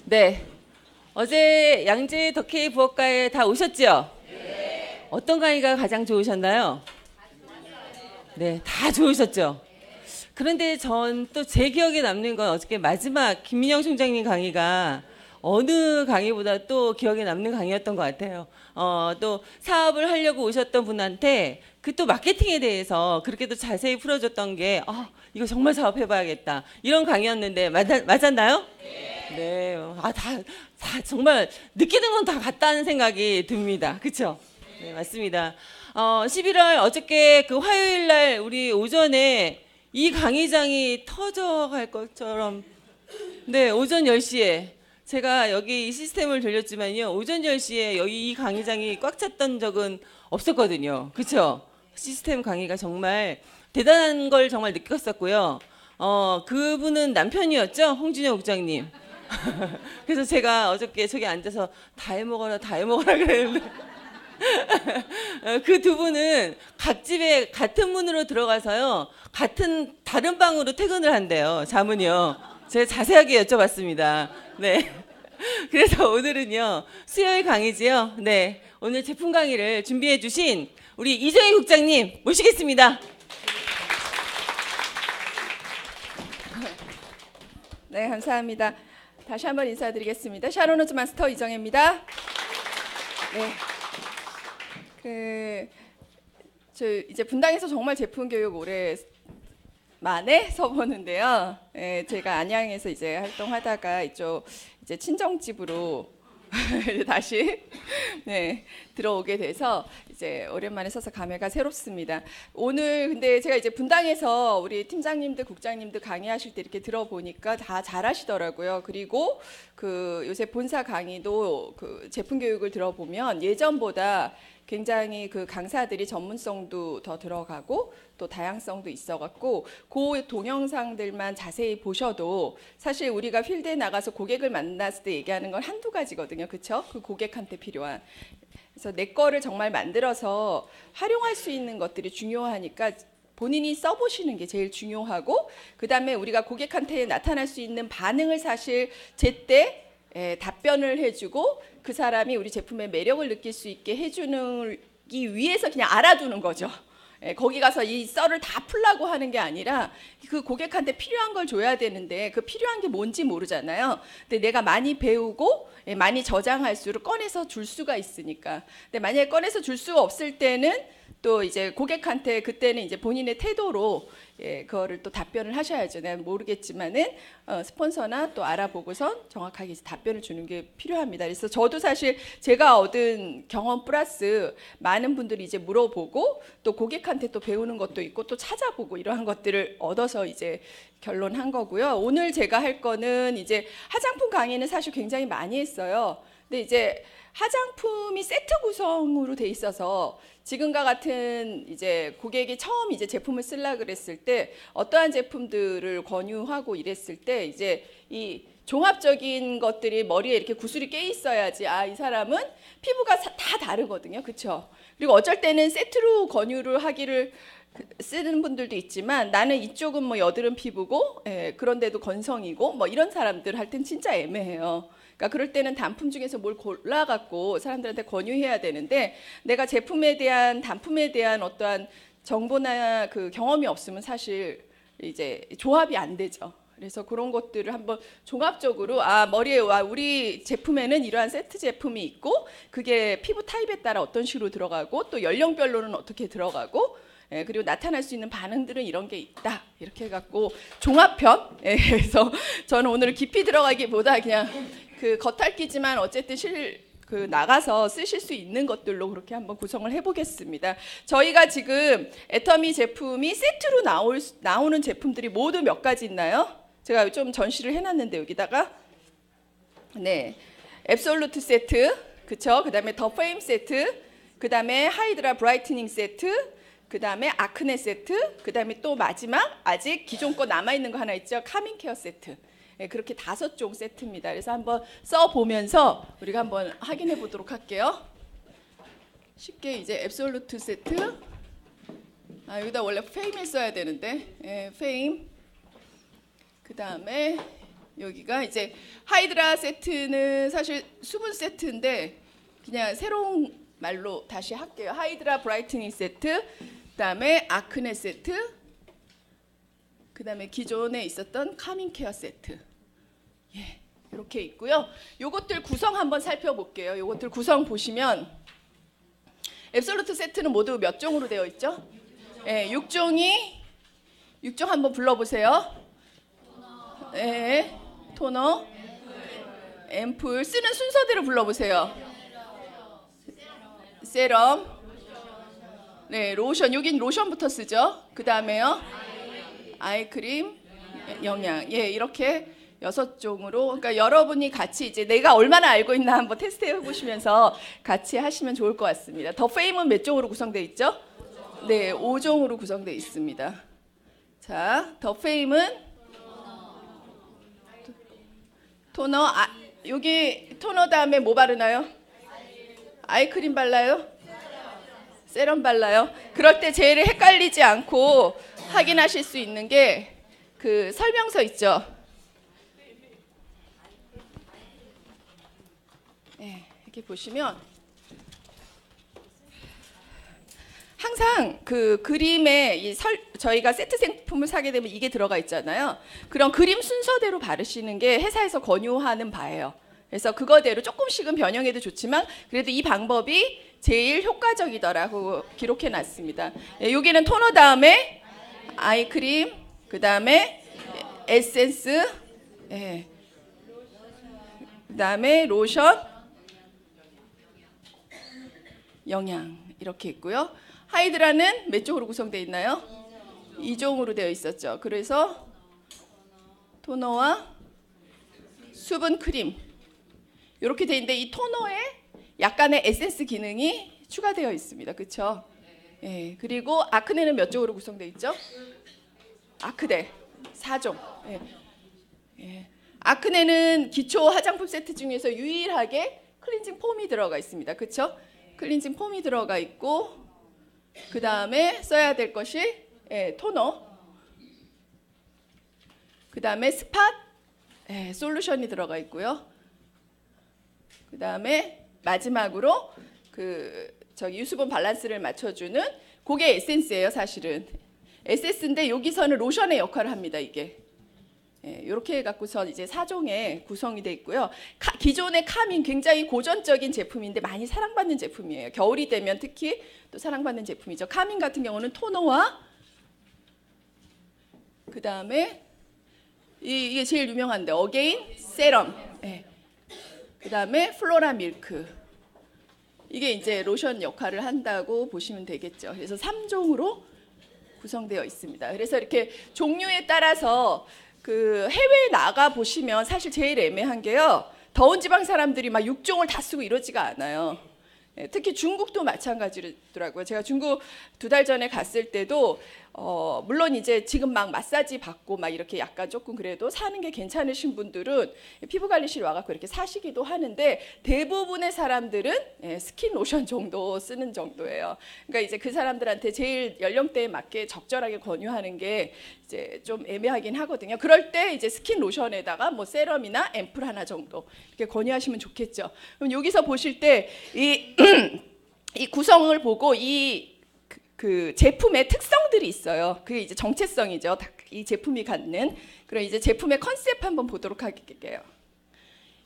네. 어제 양재 덕혜의 부엌가에 다 오셨죠? 네. 어떤 강의가 가장 좋으셨나요? 네, 다 좋으셨죠? 그런데 전 또 제 기억에 남는 건 어저께 마지막 김민영 총장님 강의가 어느 강의보다 또 기억에 남는 강의였던 것 같아요. 또 사업을 하려고 오셨던 분한테 그 또 마케팅에 대해서 그렇게 또 자세히 풀어줬던 게 이거 정말 사업해봐야겠다 이런 강의였는데 맞았나요? 네. 다 정말 느끼는 건 다 같다는 생각이 듭니다. 그렇죠? 네, 맞습니다. 11월 어저께 그 화요일 날 우리 오전에 이 강의장이 터져갈 것처럼 네, 오전 10시에 제가 여기 이 시스템을 돌렸지만요. 오전 10시에 여기 이 강의장이 꽉 찼던 적은 없었거든요. 그렇죠? 시스템 강의가 정말 대단한 걸 정말 느꼈었고요. 그분은 남편이었죠? 홍준영 국장님. 그래서 제가 어저께 저기 앉아서 다 해먹어라 그랬는데 그 두 분은 각 집에 같은 문으로 들어가서요. 다른 방으로 퇴근을 한대요. 잠은요. 제가 자세하게 여쭤봤습니다. 네. 그래서 오늘은요. 수요일 강의지요. 네. 오늘 제품 강의를 준비해 주신 우리 이정희 국장님 모시겠습니다. 네, 감사합니다. 다시 한번 인사드리겠습니다. 샤론호즈 마스터 이정혜입니다. 네. 저 이제 분당에서 정말 제품 교육 오래 만에 서보는데요. 제가 안양에서 이제 활동하다가 이쪽 이제 친정집으로 다시 들어오게 돼서 이제 오랜만에 서서 감회가 새롭습니다. 오늘 근데 제가 이제 분당에서 우리 팀장님들, 국장님들 강의하실 때 이렇게 들어보니까 다 잘하시더라고요. 그리고 그 요새 본사 강의도 그 제품 교육을 들어보면 예전보다 굉장히 그 강사들이 전문성도 더 들어가고 또 다양성도 있어갖고 그 동영상들만 자세히 보셔도 사실 우리가 필드에 나가서 고객을 만났을 때 얘기하는 건 한두 가지거든요. 그렇죠? 그 고객한테 필요한. 그래서 내 거를 정말 만들어서 활용할 수 있는 것들이 중요하니까 본인이 써보시는 게 제일 중요하고 그다음에 우리가 고객한테 나타날 수 있는 반응을 사실 제때 답변을 해주고 그 사람이 우리 제품의 매력을 느낄 수 있게 해주기 위해서 그냥 알아두는 거죠. 거기 가서 이 썰을 다 풀라고 하는 게 아니라 그 고객한테 필요한 걸 줘야 되는데 그 필요한 게 뭔지 모르잖아요. 근데 내가 많이 배우고 많이 저장할수록 꺼내서 줄 수가 있으니까. 근데 만약에 꺼내서 줄 수가 없을 때는 또 이제 고객한테 그때는 이제 본인의 태도로 그거를 또 답변을 하셔야죠. 내가 모르겠지만은 스폰서나 또 알아보고선 정확하게 이제 답변을 주는 게 필요합니다. 그래서 저도 사실 제가 얻은 경험 플러스 많은 분들이 이제 물어보고 또 고객한테 또 배우는 것도 있고 또 찾아보고 이러한 것들을 얻어서 이제 결론한 거고요. 오늘 제가 할 거는 이제 화장품 강의는 사실 굉장히 많이 했어요. 근데 이제 화장품이 세트 구성으로 돼 있어서 지금과 같은 이제 고객이 처음 이제 제품을 쓰려고 그랬을 때 어떠한 제품들을 권유하고 이랬을 때 이제 이 종합적인 것들이 머리에 이렇게 구슬이 껴 있어야지 이 사람은 피부가 다 다르거든요. 그렇죠? 그리고 어쩔 때는 세트로 권유를 하기를 쓰는 분들도 있지만 나는 이쪽은 뭐 여드름 피부고 그런데도 건성이고 뭐 이런 사람들 할 땐 진짜 애매해요. 그러니까 그럴 때는 단품 중에서 뭘 골라갖고 사람들한테 권유해야 되는데 내가 제품에 대한 단품에 대한 어떠한 정보나 그 경험이 없으면 사실 이제 조합이 안 되죠. 그래서 그런 것들을 한번 종합적으로 머리에 우리 제품에는 이러한 세트 제품이 있고 그게 피부 타입에 따라 어떤 식으로 들어가고 또 연령별로는 어떻게 들어가고 그리고 나타날 수 있는 반응들은 이런 게 있다 이렇게 해갖고 종합편 그래서 저는 오늘 깊이 들어가기보다 그냥 그 겉핥기지만 어쨌든 나가서 쓰실 수 있는 것들로 그렇게 한번 구성을 해보겠습니다. 저희가 지금 애터미 제품이 세트로 나오는 제품들이 모두 몇 가지 있나요? 제가 좀 전시를 해놨는데 여기다가 앱솔루트 세트, 그쵸? 그 다음에 더 페임 세트, 그 다음에 하이드라 브라이트닝 세트, 그 다음에 아크네 세트, 그 다음에 또 마지막 아직 기존 거 남아있는 거 하나 있죠? 카밍 케어 세트. 그렇게 5종 세트입니다. 그래서 한번 써보면서 우리가 한번 확인해 보도록 할게요. 쉽게 이제 앱솔루트 세트. 여기다 원래 페임을 써야 되는데 페임. 그 다음에 여기가 이제 하이드라 세트는 사실 수분 세트인데 그냥 새로운 말로 다시 할게요. 하이드라 브라이트닝 세트, 그다음에 아크네 세트, 그다음에 기존에 있었던 카밍 케어 세트. 예, 이렇게 있고요. 요것들 구성 한번 살펴볼게요. 요것들 구성 보시면 앱솔루트 세트는 모두 몇 종으로 되어 있죠? 예, 6종 한번 불러보세요. 예, 토너, 앰플 쓰는 순서대로 불러보세요. 세럼, 네, 로션. 여긴 로션부터 쓰죠. 그 다음에요, 아이크림, 영양. 예, 이렇게 6종으로. 그러니까 여러분이 같이 이제 내가 얼마나 알고 있나 한번 테스트해 보시면서 같이 하시면 좋을 것 같습니다. 더 페임은 몇 종으로 구성되어 있죠? 네, 5종으로 구성되어 있습니다. 자, 더 페임은 토너. 여기 토너 다음에 뭐 바르나요? 아이크림 발라요? 세럼 발라요? 그럴 때 제일 헷갈리지 않고 확인하실 수 있는 게 그 설명서 있죠? 네, 이렇게 보시면 항상 그 그림에 저희가 세트 상품을 사게 되면 이게 들어가 있잖아요. 그런 그림 순서대로 바르시는 게 회사에서 권유하는 바예요. 그래서 그거대로 조금씩은 변형해도 좋지만 그래도 이 방법이 제일 효과적이더라고 기록해 놨습니다. 예, 여기는 토너 다음에 아이크림, 그 다음에 에센스, 예, 그 다음에 로션, 영양 이렇게 있고요. 하이드라는 몇 종으로 구성되어 있나요? 2종으로 되어 있었죠. 그래서 토너와 수분 크림 이렇게 되어 있는데 이 토너에 약간의 에센스 기능이 추가되어 있습니다. 그렇죠? 예, 그리고 아크네는 몇 종으로 구성되어 있죠? 아크네 4종. 예. 예. 아크네는 기초 화장품 세트 중에서 유일하게 클렌징 폼이 들어가 있습니다. 그렇죠? 클렌징 폼이 들어가 있고 그 다음에 써야 될 것이 토너, 그 다음에 스팟 솔루션이 들어가 있고요. 그 다음에 마지막으로 유수분 밸런스를 맞춰주는 그게 에센스예요. 사실은 에센스인데 여기서는 로션의 역할을 합니다. 이게 이렇게 해갖고서 이제 4종에 구성이 돼 있고요. 기존의 카밍 굉장히 고전적인 제품인데 많이 사랑받는 제품이에요. 겨울이 되면 특히 또 사랑받는 제품이죠. 카밍 같은 경우는 토너와 그 다음에 이게 제일 유명한데 어게인 세럼, 그 다음에 플로라 밀크. 이게 이제 로션 역할을 한다고 보시면 되겠죠. 그래서 3종으로 구성되어 있습니다. 그래서 이렇게 종류에 따라서 그 해외에 나가 보시면 사실 제일 애매한 게요. 더운 지방 사람들이 막 6종을 다 쓰고 이러지가 않아요. 특히 중국도 마찬가지더라고요. 제가 중국 2달 전에 갔을 때도 물론 이제 지금 막 마사지 받고 막 이렇게 약간 조금 그래도 사는 게 괜찮으신 분들은 피부관리실 와갖고 이렇게 사시기도 하는데 대부분의 사람들은 스킨 로션 정도 쓰는 정도예요. 그러니까 이제 그 사람들한테 제일 연령대에 맞게 적절하게 권유하는 게 이제 좀 애매하긴 하거든요. 그럴 때 이제 스킨 로션에다가 뭐 세럼이나 앰플 하나 정도 이렇게 권유하시면 좋겠죠. 그럼 여기서 보실 때 이 구성을 보고 그 제품의 특성들이 있어요. 그게 이제 정체성이죠. 이 제품이 갖는. 그럼 이제 제품의 컨셉 한번 보도록 할게요.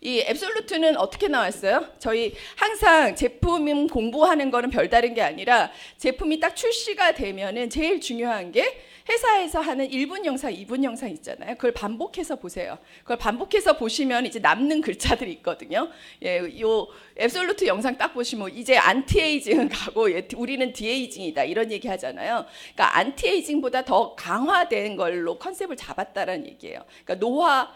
이 앱솔루트는 어떻게 나왔어요? 저희 항상 제품 공부하는 거는 별다른 게 아니라 제품이 딱 출시가 되면은 제일 중요한 게 회사에서 하는 1분 영상, 2분 영상 있잖아요. 그걸 반복해서 보세요. 그걸 반복해서 보시면 이제 남는 글자들이 있거든요. 예, 요 앱솔루트 영상 딱 보시면 이제 안티에이징은 가고 우리는 디에이징이다 이런 얘기 하잖아요. 그러니까 안티에이징보다 더 강화된 걸로 컨셉을 잡았다라는 얘기예요. 그러니까 노화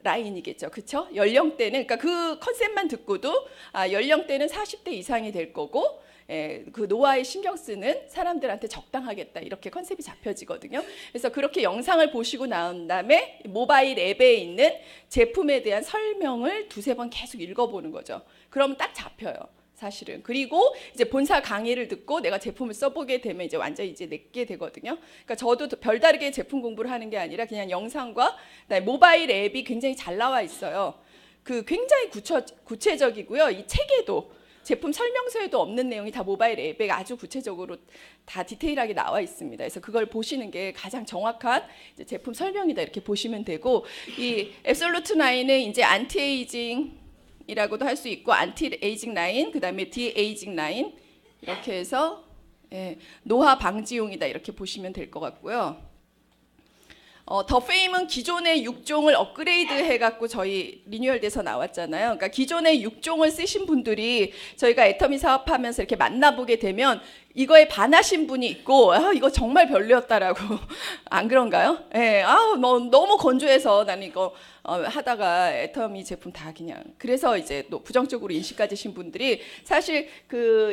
라인이겠죠. 그렇죠? 연령대는 그러니까 그 컨셉만 듣고도 연령대는 40대 이상이 될 거고 그 노화에 신경 쓰는 사람들한테 적당하겠다 이렇게 컨셉이 잡혀지거든요. 그래서 그렇게 영상을 보시고 나온 다음에 모바일 앱에 있는 제품에 대한 설명을 2-3번 계속 읽어보는 거죠. 그럼 딱 잡혀요. 사실은. 그리고 이제 본사 강의를 듣고 내가 제품을 써보게 되면 이제 완전히 이제 내게 되거든요. 그러니까 저도 별다르게 제품 공부를 하는 게 아니라 그냥 영상과 모바일 앱이 굉장히 잘 나와 있어요. 그 굉장히 구체적이고요. 이 책에도 제품 설명서에도 없는 내용이 다 모바일 앱에 아주 구체적으로 다 디테일하게 나와 있습니다. 그래서 그걸 보시는 게 가장 정확한 이제 제품 설명이다 이렇게 보시면 되고, 이 앱솔루트 9은 이제 안티에이징이라고도 할 수 있고 안티에이징 라인, 그다음에 디에이징 라인 이렇게 해서 노화 방지용이다 이렇게 보시면 될 것 같고요. 더 페임은 기존의 6종을 업그레이드 해갖고 저희 리뉴얼돼서 나왔잖아요. 그러니까 기존의 6종을 쓰신 분들이 저희가 애터미 사업하면서 이렇게 만나보게 되면 이거에 반하신 분이 있고, 이거 정말 별로였다라고. 안 그런가요? 너무 건조해서 나는 이거 하다가 애터미 제품 다 그냥. 그래서 이제 또 부정적으로 인식 가지신 분들이 사실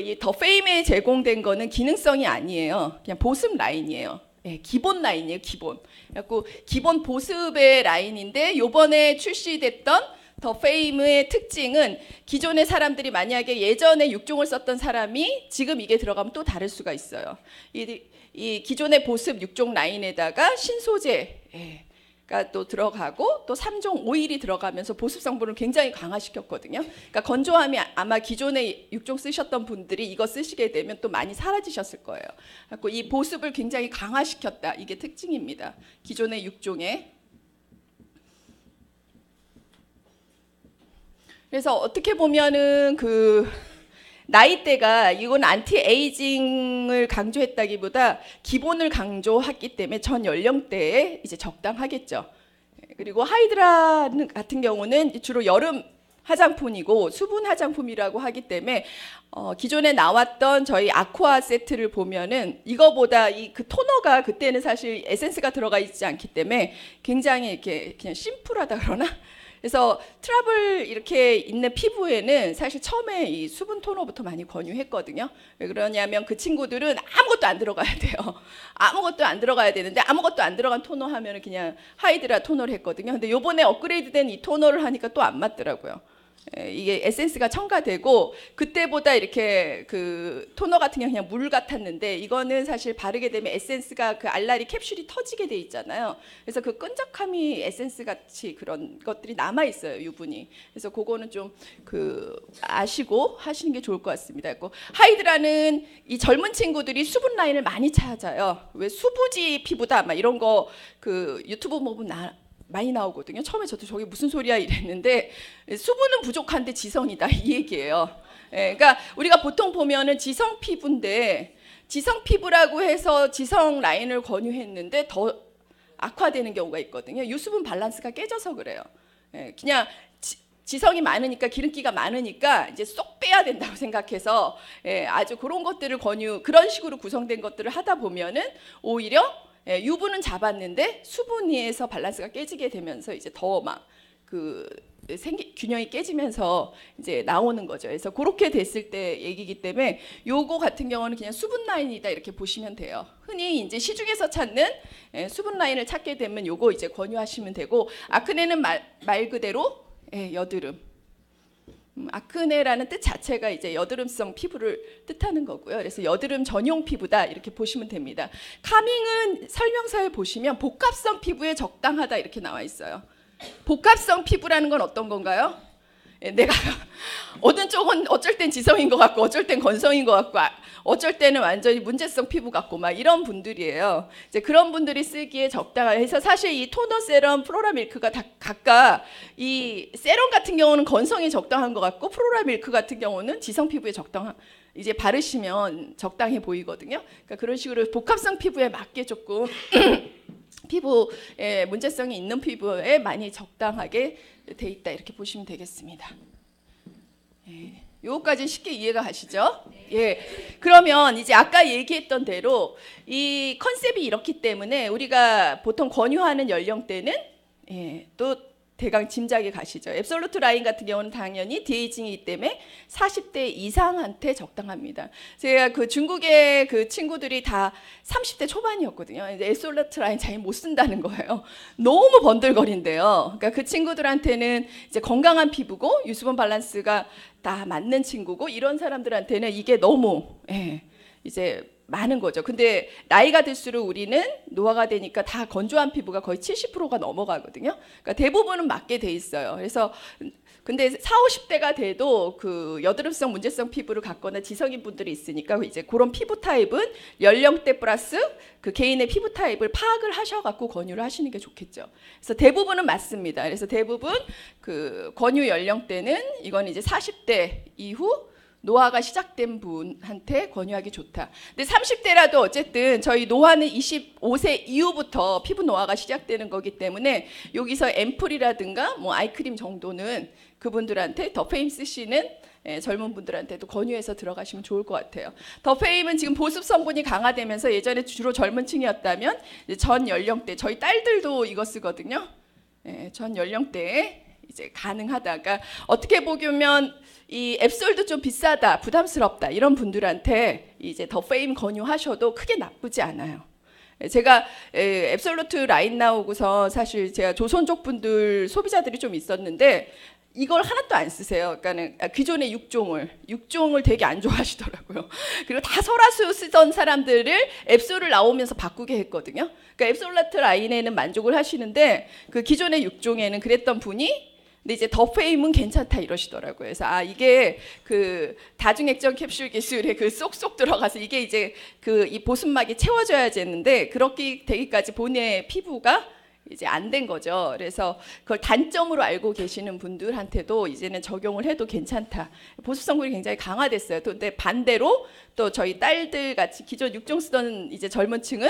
이 더 페임에 제공된 거는 기능성이 아니에요. 그냥 보습 라인이에요. 기본 라인이에요, 기본. 그래갖고 기본 보습의 라인인데 요번에 출시됐던 더 페임의 특징은 기존의 사람들이 만약에 예전에 6종을 썼던 사람이 지금 이게 들어가면 또 다를 수가 있어요. 이 기존의 보습 6종 라인에다가 신소재가 또 들어가고 또 3종 오일이 들어가면서 보습 성분을 굉장히 강화시켰거든요. 그러니까 건조함이 아마 기존에 6종 쓰셨던 분들이 이거 쓰시게 되면 또 많이 사라지셨을 거예요. 그래서 이 보습을 굉장히 강화시켰다. 이게 특징입니다. 기존의 6종에. 그래서 어떻게 보면은 나이대가 이건 안티에이징을 강조했다기보다 기본을 강조했기 때문에 전 연령대에 이제 적당하겠죠. 그리고 하이드라 같은 경우는 주로 여름 화장품이고 수분 화장품이라고 하기 때문에 기존에 나왔던 저희 아쿠아 세트를 보면은 이거보다 그 토너가 그때는 사실 에센스가 들어가 있지 않기 때문에 굉장히 이렇게 그냥 심플하다 그러나? 그래서 트러블 이렇게 있는 피부에는 사실 처음에 이 수분 토너부터 많이 권유했거든요. 왜 그러냐면 그 친구들은 아무것도 안 들어가야 돼요. 아무것도 안 들어가야 되는데 아무것도 안 들어간 토너 하면은 그냥 하이드라 토너를 했거든요. 근데 요번에 업그레이드된 이 토너를 하니까 또 안 맞더라고요. 이게 에센스가 첨가되고 그때보다 이렇게 그 토너 같은 게 그냥 물 같았는데 이거는 사실 바르게 되면 에센스가 그 알라리 캡슐이 터지게 돼 있잖아요. 그래서 그 끈적함이 에센스 같이 그런 것들이 남아 있어요, 유분이. 그래서 그거는 좀 아시고 하시는 게 좋을 것 같습니다. 하이드라는 이 젊은 친구들이 수분 라인을 많이 찾아요. 왜 수부지 피부다 막 이런 거 유튜브 보면 많이 나오거든요. 처음에 저도 저게 무슨 소리야 이랬는데 수분은 부족한데 지성이다 이 얘기예요. 그러니까 우리가 보통 보면은 지성 피부인데 지성 피부라고 해서 지성 라인을 권유했는데 더 악화되는 경우가 있거든요. 유수분 밸런스가 깨져서 그래요. 그냥 지성이 많으니까 기름기가 많으니까 이제 쏙 빼야 된다고 생각해서 아주 그런 것들을 그런 식으로 구성된 것들을 하다 보면은 오히려 유분은 잡았는데 수분에서 밸런스가 깨지게 되면서 이제 더 막 균형이 깨지면서 이제 나오는 거죠. 그래서 그렇게 됐을 때 얘기이기 때문에 요거 같은 경우는 그냥 수분 라인이다 이렇게 보시면 돼요. 흔히 이제 시중에서 찾는 수분 라인을 찾게 되면 요거 이제 권유하시면 되고, 아크네는 말 그대로 여드름. 아크네라는 뜻 자체가 이제 여드름성 피부를 뜻하는 거고요. 그래서 여드름 전용 피부다 이렇게 보시면 됩니다. 카밍은 설명서에 보시면 복합성 피부에 적당하다 이렇게 나와 있어요. 복합성 피부라는 건 어떤 건가요? 내가 어떤 쪽은 어쩔 땐 지성인 것 같고 어쩔 땐 건성인 것 같고 어쩔 때는 완전히 문제성 피부 같고 막 이런 분들이에요. 이제 그런 분들이 쓰기에 적당해서 사실 이 토너 세럼, 플로라 밀크가 다 각각 이 세럼 같은 경우는 건성에 적당한 것 같고 플로라 밀크 같은 경우는 지성 피부에 적당한 이제 바르시면 적당해 보이거든요. 그러니까 그런 식으로 복합성 피부에 맞게 조금 피부에 문제성이 있는 피부에 많이 적당하게 돼 있다 이렇게 보시면 되겠습니다. 요거까지 쉽게 이해가 가시죠? 그러면 이제 아까 얘기했던 대로 이 컨셉이 이렇기 때문에 우리가 보통 권유하는 연령대는 또 대강 짐작이 가시죠. 앱솔루트 라인 같은 경우는 당연히 디에이징이기 때문에 40대 이상한테 적당합니다. 제가 그 중국의 그 친구들이 다 30대 초반이었거든요. 이제 앱솔루트 라인 잘 못 쓴다는 거예요. 너무 번들거린대요. 그러니까 그 친구들한테는 이제 건강한 피부고 유수분 밸런스가 다 맞는 친구고 이런 사람들한테는 이게 너무 이제 많은 거죠. 근데 나이가 들수록 우리는 노화가 되니까 다 건조한 피부가 거의 70%가 넘어가거든요. 그러니까 대부분은 맞게 돼 있어요. 그래서 근데 40, 50대가 돼도 그 여드름성 문제성 피부를 갖거나 지성인 분들이 있으니까 이제 그런 피부 타입은 연령대 플러스 그 개인의 피부 타입을 파악을 하셔갖고 권유를 하시는 게 좋겠죠. 그래서 대부분은 맞습니다. 그래서 대부분 그 권유 연령대는 이건 이제 40대 이후 노화가 시작된 분한테 권유하기 좋다. 근데 30대라도 어쨌든 저희 노화는 25세 이후부터 피부 노화가 시작되는 거기 때문에 여기서 앰플이라든가 뭐 아이크림 정도는 그분들한테 더 페임 쓰시는 젊은 분들한테도 권유해서 들어가시면 좋을 것 같아요. 더 페임은 지금 보습 성분이 강화되면서 예전에 주로 젊은 층이었다면 전 연령대 저희 딸들도 이거 쓰거든요. 전 연령대에 이제 가능하다가 어떻게 보면 이 앱솔도 좀 비싸다, 부담스럽다 이런 분들한테 이제 더 페임 권유하셔도 크게 나쁘지 않아요. 제가 앱솔루트 라인 나오고서 사실 제가 조선족 분들 소비자들이 좀 있었는데 이걸 하나도 안 쓰세요. 그러니까는 기존의 6종을 되게 안 좋아하시더라고요. 그리고 다 설화수 쓰던 사람들을 앱솔을 나오면서 바꾸게 했거든요. 그러니까 앱솔루트 라인에는 만족을 하시는데 그 기존의 6종에는 그랬던 분이 근데 이제 더 페임은 괜찮다 이러시더라고요. 그래서 이게 그 다중액정 캡슐 기술에 그 쏙쏙 들어가서 이게 이제 그 이 보습막이 채워져야 되는데 그렇게 되기까지 본인의 피부가 이제 안 된 거죠. 그래서 그걸 단점으로 알고 계시는 분들한테도 이제는 적용을 해도 괜찮다. 보습 성분이 굉장히 강화됐어요. 근데 반대로 또 저희 딸들 같이 기존 6종 쓰던 이제 젊은 층은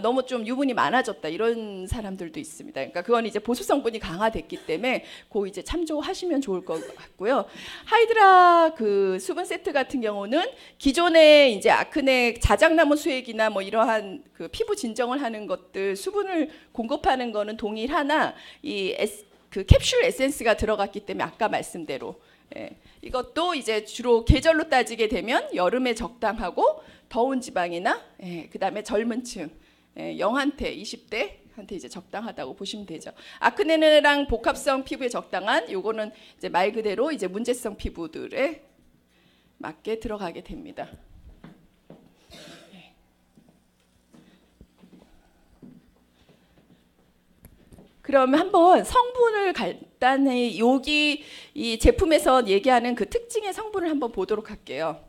너무 좀 유분이 많아졌다 이런 사람들도 있습니다. 그러니까 그건 이제 보습 성분이 강화됐기 때문에 그 이제 참조하시면 좋을 것 같고요. 하이드라 그 수분 세트 같은 경우는 기존에 이제 아크네 자작나무 수액이나 뭐 이러한 그 피부 진정을 하는 것들 수분을 공급하는 거는 동일하나 그 캡슐 에센스가 들어갔기 때문에 아까 말씀대로 이것도 이제 주로 계절로 따지게 되면 여름에 적당하고 더운 지방이나 그다음에 젊은 층 영한테 20대한테 이제 적당하다고 보시면 되죠. 아크네랑 복합성 피부에 적당한 요거는 이제 말 그대로 이제 문제성 피부들에 맞게 들어가게 됩니다. 그러면 한번 성분을 간단히 여기 이 제품에서 얘기하는 그 특징의 성분을 한번 보도록 할게요.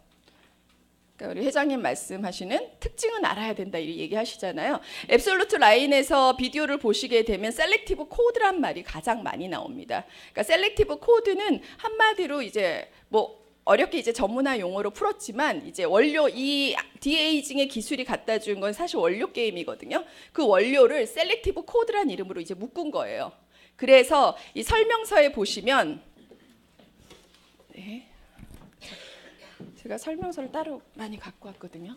그러니까 우리 회장님 말씀하시는 특징은 알아야 된다 이 얘기하시잖아요. 앱솔루트 라인에서 비디오를 보시게 되면 셀렉티브 코드란 말이 가장 많이 나옵니다. 그러니까 셀렉티브 코드는 한마디로 이제 뭐 어렵게 이제 전문화 용어로 풀었지만 이제 원료 이 디에이징의 기술이 갖다 준 건 사실 원료 게임이거든요. 그 원료를 셀렉티브 코드란 이름으로 이제 묶은 거예요. 그래서 이 설명서에 보시면 제가 설명서를 따로 많이 갖고 왔거든요.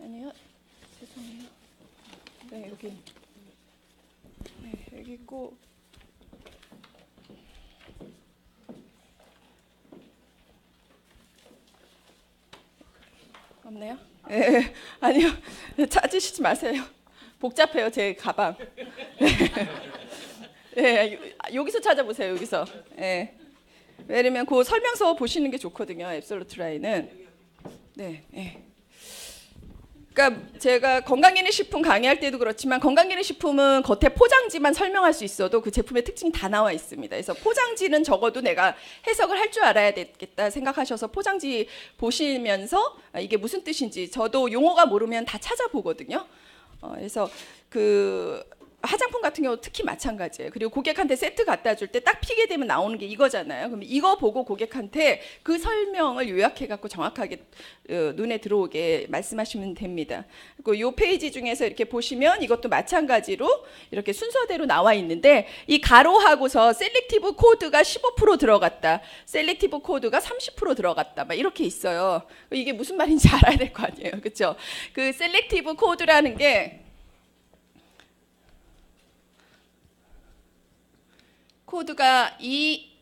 아니요, 죄송해요. 네, 여기. 여기 있고 없네요? 네, 아니요. 찾으시지 마세요. 복잡해요, 제 가방. 네, 여기서 찾아보세요, 여기서. 네. 왜냐면 그 설명서 보시는 게 좋거든요, 앱솔루트 라인은. 네, 네. 그러니까 제가 건강기능식품 강의할 때도 그렇지만 건강기능식품은 겉에 포장지만 설명할 수 있어도 그 제품의 특징이 다 나와 있습니다. 그래서 포장지는 적어도 내가 해석을 할 줄 알아야 되겠다 생각하셔서 포장지 보시면서 이게 무슨 뜻인지 저도 용어가 모르면 다 찾아보거든요. 그래서 그 화장품 같은 경우 특히 마찬가지예요. 그리고 고객한테 세트 갖다 줄 때 딱 피게 되면 나오는 게 이거잖아요. 그럼 이거 보고 고객한테 그 설명을 요약해 갖고 정확하게 눈에 들어오게 말씀하시면 됩니다. 그리고 이 페이지 중에서 이렇게 보시면 이것도 마찬가지로 이렇게 순서대로 나와 있는데 이 가로하고서 셀렉티브 코드가 15% 들어갔다. 셀렉티브 코드가 30% 들어갔다. 막 이렇게 있어요. 이게 무슨 말인지 알아야 될 거 아니에요. 그렇죠? 그 셀렉티브 코드라는 게 코드가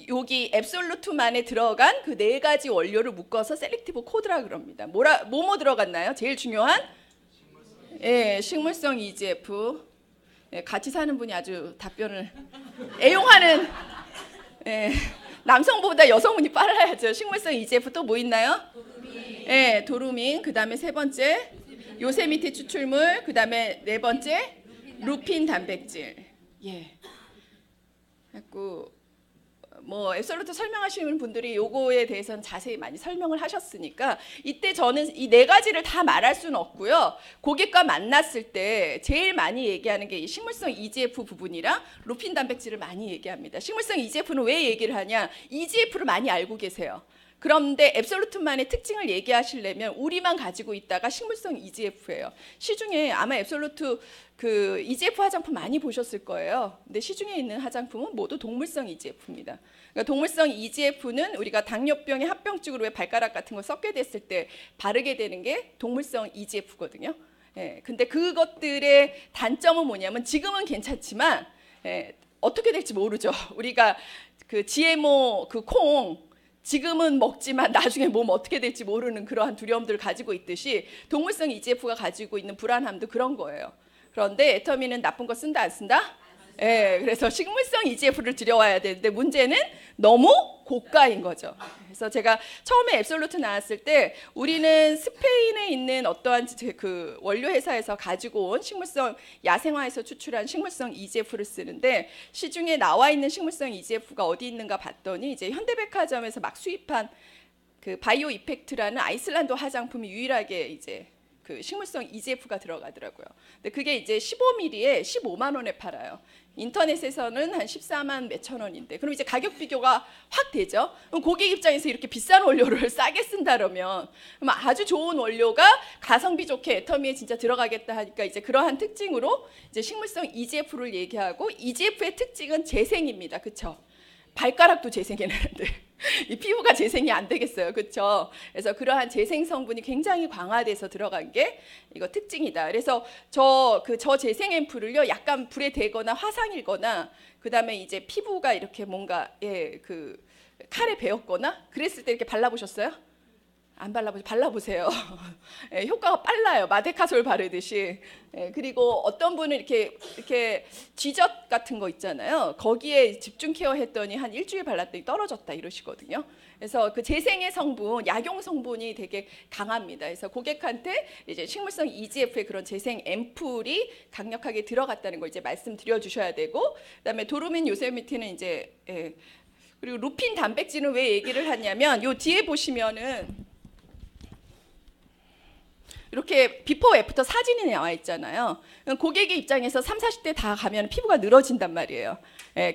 여기 앱솔루트만에 들어간 그 네 가지 원료를 묶어서 셀렉티브 코드라 그럽니다. 뭐뭐 들어갔나요? 제일 중요한 식물성 EGF. 같이 사는 분이 아주 답변을 애용하는 남성보다 여성분이 빨라야죠. 식물성 EGF 또 뭐 있나요? 도루민. 그다음에 세 번째 요세미티 추출물. 그다음에 네 번째 루핀 단백질. 뭐 앱솔루트 설명하시는 분들이 요거에 대해서는 자세히 많이 설명을 하셨으니까 이때 저는 이 네 가지를 다 말할 수는 없고요. 고객과 만났을 때 제일 많이 얘기하는 게 이 식물성 EGF 부분이랑 루핀 단백질을 많이 얘기합니다. 식물성 EGF는 왜 얘기를 하냐? EGF를 많이 알고 계세요. 그런데 앱솔루트만의 특징을 얘기하시려면 우리만 가지고 있다가 식물성 EGF예요. 시중에 아마 앱솔루트 그 EGF 화장품 많이 보셨을 거예요. 근데 시중에 있는 화장품은 모두 동물성 EGF입니다. 그러니까 동물성 EGF는 우리가 당뇨병의 합병증으로 왜 발가락 같은 거 썩게 됐을 때 바르게 되는 게 동물성 EGF거든요. 근데 그것들의 단점은 뭐냐면 지금은 괜찮지만 어떻게 될지 모르죠. 우리가 그 GMO 그 콩 지금은 먹지만 나중에 몸 어떻게 될지 모르는 그러한 두려움들을 가지고 있듯이 동물성 EGF가 가지고 있는 불안함도 그런 거예요. 그런데 애터미는 나쁜 거 쓴다 안 쓴다? 그래서 식물성 EGF를 들여와야 되는데 문제는 너무 고가인 거죠. 그래서 제가 처음에 앱솔루트 나왔을 때 우리는 스페인에 있는 어떠한 그 원료 회사에서 가지고 온 식물성 야생화에서 추출한 식물성 EGF를 쓰는데 시중에 나와 있는 식물성 EGF가 어디 있는가 봤더니 이제 현대백화점에서 막 수입한 그 바이오 이펙트라는 아이슬란드 화장품이 유일하게 이제 그 식물성 EGF가 들어가더라고요. 근데 그게 이제 15ml에 15만 원에 팔아요. 인터넷에서는 한 14만 몇천 원인데 그럼 이제 가격 비교가 확 되죠. 그럼 고객 입장에서 이렇게 비싼 원료를 싸게 쓴다면 그럼 아주 좋은 원료가 가성비 좋게 애터미에 진짜 들어가겠다 하니까 이제 그러한 특징으로 이제 식물성 EGF를 얘기하고 EGF의 특징은 재생입니다. 그렇죠? 발가락도 재생해내는데 이 피부가 재생이 안 되겠어요. 그렇죠? 그래서 그러한 재생 성분이 굉장히 강화돼서 들어간 게 이거 특징이다. 그래서 저 재생 앰플을요. 약간 불에 대거나 화상이거나 그다음에 이제 피부가 이렇게 뭔가 그 칼에 베었거나 그랬을 때 이렇게 발라보셨어요? 안 발라보세요. 효과가 빨라요. 마데카솔 바르듯이. 그리고 어떤 분은 이렇게 쥐젖 같은 거 있잖아요. 거기에 집중 케어 했더니 한 일주일 발랐더니 떨어졌다 이러시거든요. 그래서 그 재생의 성분, 약용 성분이 되게 강합니다. 그래서 고객한테 이제 식물성 EGF의 그런 재생 앰플이 강력하게 들어갔다는 걸 이제 말씀드려 주셔야 되고, 그다음에 도루민 요세미티는 이제 그리고 루핀 단백질은 왜 얘기를 하냐면 요 뒤에 보시면은 이렇게 비포 애프터 사진이 나와 있잖아요. 고객의 입장에서 30, 40대 다 가면 피부가 늘어진단 말이에요.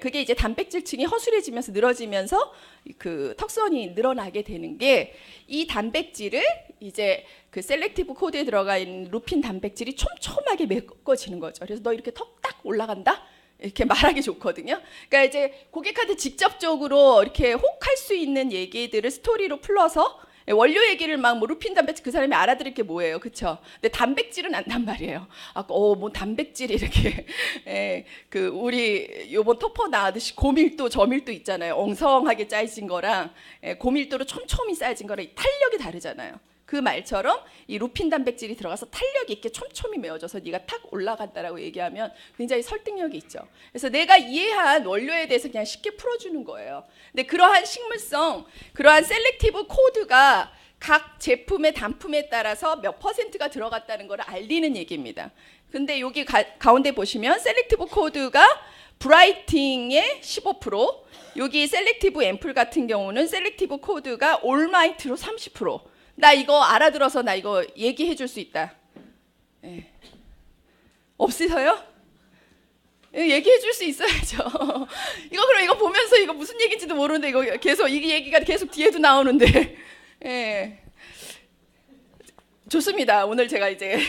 그게 이제 단백질층이 허술해지면서 늘어지면서 그 턱선이 늘어나게 되는 게 이 단백질을 이제 그 셀렉티브 코드에 들어가 있는 루핀 단백질이 촘촘하게 메꿔지는 거죠. 그래서 너 이렇게 턱 딱 올라간다? 이렇게 말하기 좋거든요. 그러니까 이제 고객한테 직접적으로 이렇게 혹할 수 있는 얘기들을 스토리로 풀어서 원료 얘기를 막 뭐 루핀 단백질 그 사람이 알아들을 게 뭐예요, 그렇죠? 근데 단백질은 안단 말이에요. 아까 뭐 단백질이 이렇게 그 우리 요번 토퍼 나왔듯이 고밀도 저밀도 있잖아요. 엉성하게 짜여진 거랑 고밀도로 촘촘히 쌓여진 거랑 탄력이 다르잖아요. 그 말처럼 이 루핀 단백질이 들어가서 탄력 있게 촘촘히 메워져서 네가 탁 올라간다라고 얘기하면 굉장히 설득력이 있죠. 그래서 내가 이해한 원료에 대해서 그냥 쉽게 풀어주는 거예요. 근데 그러한 식물성, 그러한 셀렉티브 코드가 각 제품의 단품에 따라서 몇 퍼센트가 들어갔다는 걸 알리는 얘기입니다. 근데 여기 가운데 보시면 셀렉티브 코드가 브라이팅의 15%, 여기 셀렉티브 앰플 같은 경우는 셀렉티브 코드가 올마이트로 30%. 나 이거 알아들어서 나 이거 얘기해 줄 수 있다. 없으세요? 얘기해 줄 수 있어야죠. 그럼 이거 보면서 이거 무슨 얘기인지도 모르는데 이거 계속 이 얘기가 계속 뒤에도 나오는데 예. 좋습니다. 오늘 제가 이제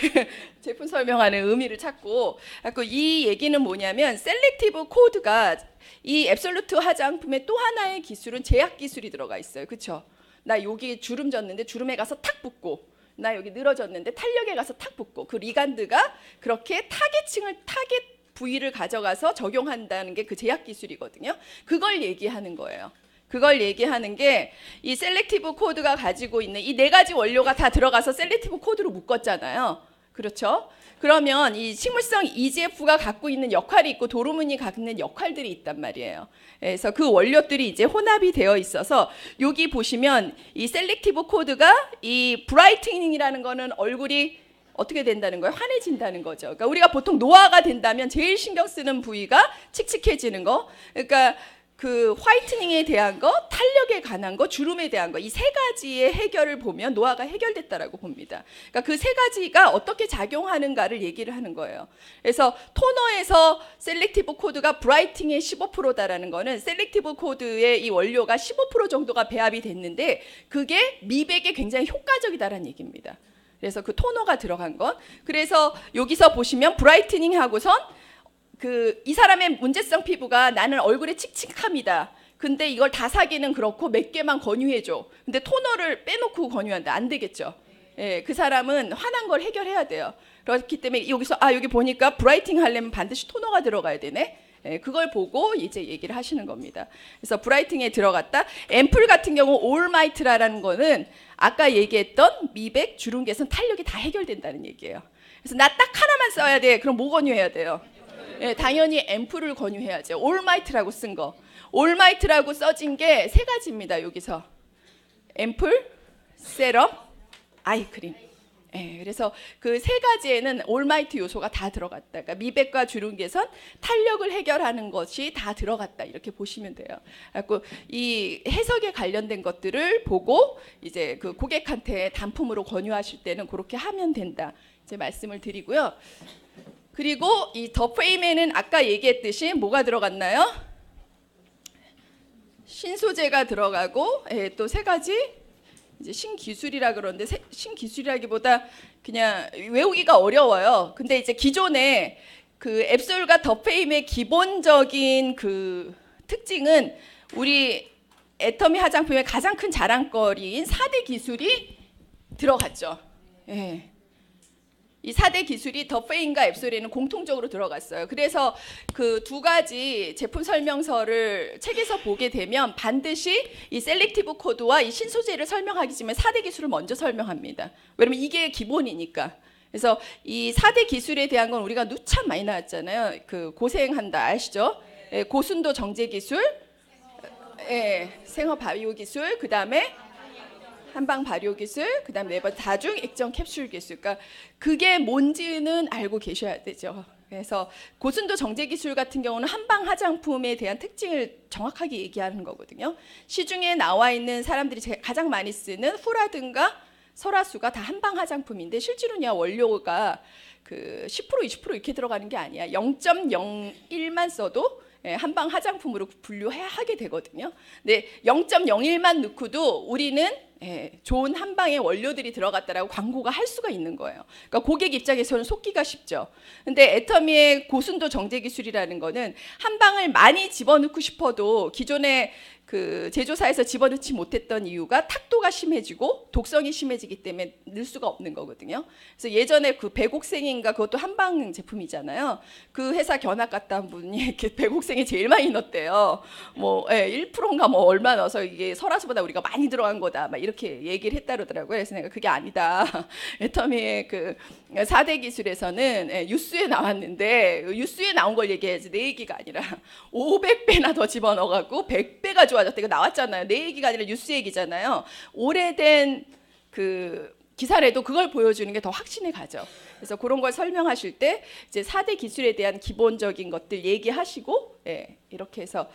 제품 설명하는 의미를 찾고 이 얘기는 뭐냐면 셀렉티브 코드가 이 앱솔루트 화장품의 또 하나의 기술은 제약 기술이 들어가 있어요. 그렇죠? 나 여기 주름 졌는데 주름에 가서 탁 붙고 나 여기 늘어졌는데 탄력에 가서 탁 붙고 그 리간드가 그렇게 타겟 부위를 가져가서 적용한다는 게 그 제약 기술이거든요. 그걸 얘기하는 거예요. 그걸 얘기하는 게 이 셀렉티브 코드가 가지고 있는 이 네 가지 원료가 다 들어가서 셀렉티브 코드로 묶었잖아요. 그렇죠? 그러면 이 식물성 EGF가 갖고 있는 역할이 있고 도루문이 갖는 역할들이 있단 말이에요. 그래서 그 원료들이 이제 혼합이 되어 있어서 여기 보시면 이 셀렉티브 코드가 이 브라이트닝이라는 거는 얼굴이 어떻게 된다는 거예요? 환해진다는 거죠. 그러니까 우리가 보통 노화가 된다면 제일 신경 쓰는 부위가 칙칙해지는 거. 그러니까 그 화이트닝에 대한 거, 탄력에 관한 거, 주름에 대한 거 이 세 가지의 해결을 보면 노화가 해결됐다라고 봅니다. 그러니까 그 세 가지가 어떻게 작용하는가를 얘기를 하는 거예요. 그래서 토너에서 셀렉티브 코드가 브라이팅의 15%다라는 거는 셀렉티브 코드의 이 원료가 15% 정도가 배합이 됐는데 그게 미백에 굉장히 효과적이다라는 얘기입니다. 그래서 그 토너가 들어간 것. 그래서 여기서 보시면 브라이트닝 하고선 이 사람의 문제성 피부가 나는 얼굴에 칙칙합니다. 근데 이걸 다 사기는 그렇고 몇 개만 권유해줘. 근데 토너를 빼놓고 권유한다. 안 되겠죠. 예, 그 사람은 화난 걸 해결해야 돼요. 그렇기 때문에 여기서 여기 보니까 브라이팅 하려면 반드시 토너가 들어가야 되네. 예, 그걸 보고 이제 얘기를 하시는 겁니다. 그래서 브라이팅에 들어갔다. 앰플 같은 경우 올마이트라는 거는 아까 얘기했던 미백, 주름 개선, 탄력이 다 해결된다는 얘기예요. 그래서 나 딱 하나만 써야 돼. 그럼 뭐 권유해야 돼요? 예, 당연히 앰플을 권유해야죠. 올마이트라고 쓴 거. 올마이트라고 써진 게 세 가지입니다. 여기서 앰플, 세럼, 아이크림. 예, 그래서 그 세 가지에는 올마이트 요소가 다 들어갔다. 그러니까 미백과 주름 개선, 탄력을 해결하는 것이 다 들어갔다. 이렇게 보시면 돼요. 그래서 이 해석에 관련된 것들을 보고 이제 그 고객한테 단품으로 권유하실 때는 그렇게 하면 된다. 이제 말씀을 드리고요. 그리고 이 더 프레임에는 아까 얘기했듯이 뭐가 들어갔나요? 신소재가 들어가고 또 세 가지 이제 신기술이라 그러는데 신기술이라기보다 그냥 외우기가 어려워요. 근데 이제 기존에 그 앱솔과 더 프레임의 기본적인 그 특징은 우리 애터미 화장품의 가장 큰 자랑거리인 4대 기술이 들어갔죠. 예. 이 4대 기술이 더 프레임과 앱솔에는 공통적으로 들어갔어요. 그래서 그 두 가지 제품 설명서를 책에서 보게 되면 반드시 이 셀렉티브 코드와 이 신소재를 설명하기 전에 4대 기술을 먼저 설명합니다. 왜냐면 이게 기본이니까. 그래서 이 4대 기술에 대한 건 우리가 누참 많이 나왔잖아요. 그 고생한다 아시죠? 예, 고순도 정제 기술, 생화 바이오 기술, 그 다음에 한방 발효 기술, 그다음 네 번째 다중 액정 캡슐 기술. 그러니까 그게 뭔지는 알고 계셔야 되죠. 그래서 고순도 정제 기술 같은 경우는 한방 화장품에 대한 특징을 정확하게 얘기하는 거거든요. 시중에 나와 있는 사람들이 가장 많이 쓰는 후라든가 설화수가 다 한방 화장품인데 실제로는 원료가 그 10% 20% 이렇게 들어가는 게 아니야. 0.01만 써도 한방 화장품으로 분류하게 되거든요. 근데 0.01만 넣고도 우리는 좋은 한방의 원료들이 들어갔다라고 광고가 할 수가 있는 거예요. 그러니까 고객 입장에서는 속기가 쉽죠. 근데 애터미의 고순도 정제 기술이라는 거는 한방을 많이 집어넣고 싶어도 기존에 그 제조사에서 집어넣지 못했던 이유가 탁도가 심해지고 독성이 심해지기 때문에 넣을 수가 없는 거거든요. 그래서 예전에 그 백옥생인가 그것도 한방 제품이잖아요. 그 회사 견학 갔다 한 분이 이렇게 백옥생이 제일 많이 넣었대요. 뭐 1%인가 뭐 얼마 넣어서 이게 설화수보다 우리가 많이 들어간 거다. 막 이렇게 얘기를 했다 그러더라고요. 그래서 내가 그게 아니다. 애터미의 그 4대 기술에서는 유수에 나왔는데 유수에 나온 걸 얘기해야지 내 얘기가 아니라 500배나 더 집어넣어갖고 100배가 좋아졌다. 이거 나왔잖아요. 내 얘기가 아니라 뉴스 얘기잖아요. 오래된 그 기사라도 그걸 보여주는 게 더 확신에 가죠. 그래서 그런 걸 설명하실 때 이제 4대 기술에 대한 기본적인 것들 얘기하시고 이렇게 해서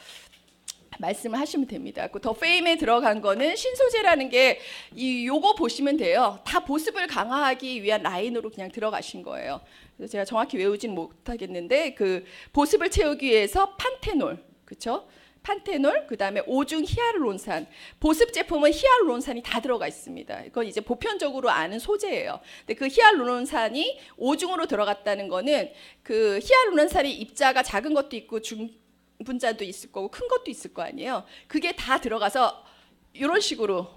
말씀을 하시면 됩니다. 더 페임에 들어간 거는 신소재라는 게 요거 보시면 돼요. 다 보습을 강화하기 위한 라인으로 그냥 들어가신 거예요. 그래서 제가 정확히 외우진 못하겠는데 그 보습을 채우기 위해서 판테놀, 그렇죠? 판테놀, 그다음에 오중 히알루론산. 보습 제품은 히알루론산이 다 들어가 있습니다. 이건 이제 보편적으로 아는 소재예요. 근데 그 히알루론산이 오중으로 들어갔다는 거는 그 히알루론산이 입자가 작은 것도 있고 중분자도 있을 거고 큰 것도 있을 거 아니에요. 그게 다 들어가서 이런 식으로,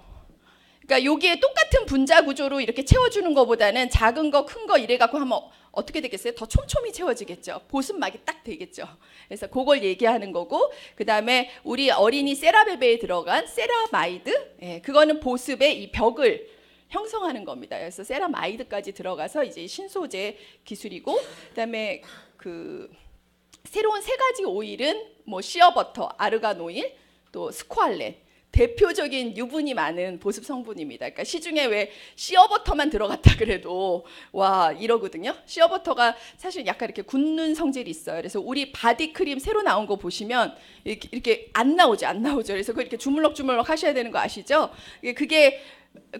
그러니까 여기에 똑같은 분자 구조로 이렇게 채워주는 것보다는 작은 거, 큰 거 이래 갖고 하면 어떻게 되겠어요? 더 촘촘히 채워지겠죠. 보습막이 딱 되겠죠. 그래서 그걸 얘기하는 거고, 그 다음에 우리 어린이 세라베베에 들어간 세라마이드, 예, 그거는 보습의 이 벽을 형성하는 겁니다. 그래서 세라마이드까지 들어가서 이제 신소재 기술이고, 그 다음에 그 새로운 3가지 오일은 뭐 시어버터, 아르간 오일, 또 스쿠알렌. 대표적인 유분이 많은 보습 성분입니다. 그러니까 시중에 왜 시어버터만 들어갔다 그래도 와 이러거든요. 시어버터가 사실 약간 이렇게 굳는 성질이 있어요. 그래서 우리 바디크림 새로 나온 거 보시면 이렇게 안 나오죠. 그래서 그걸 이렇게 주물럭주물럭 하셔야 되는 거 아시죠?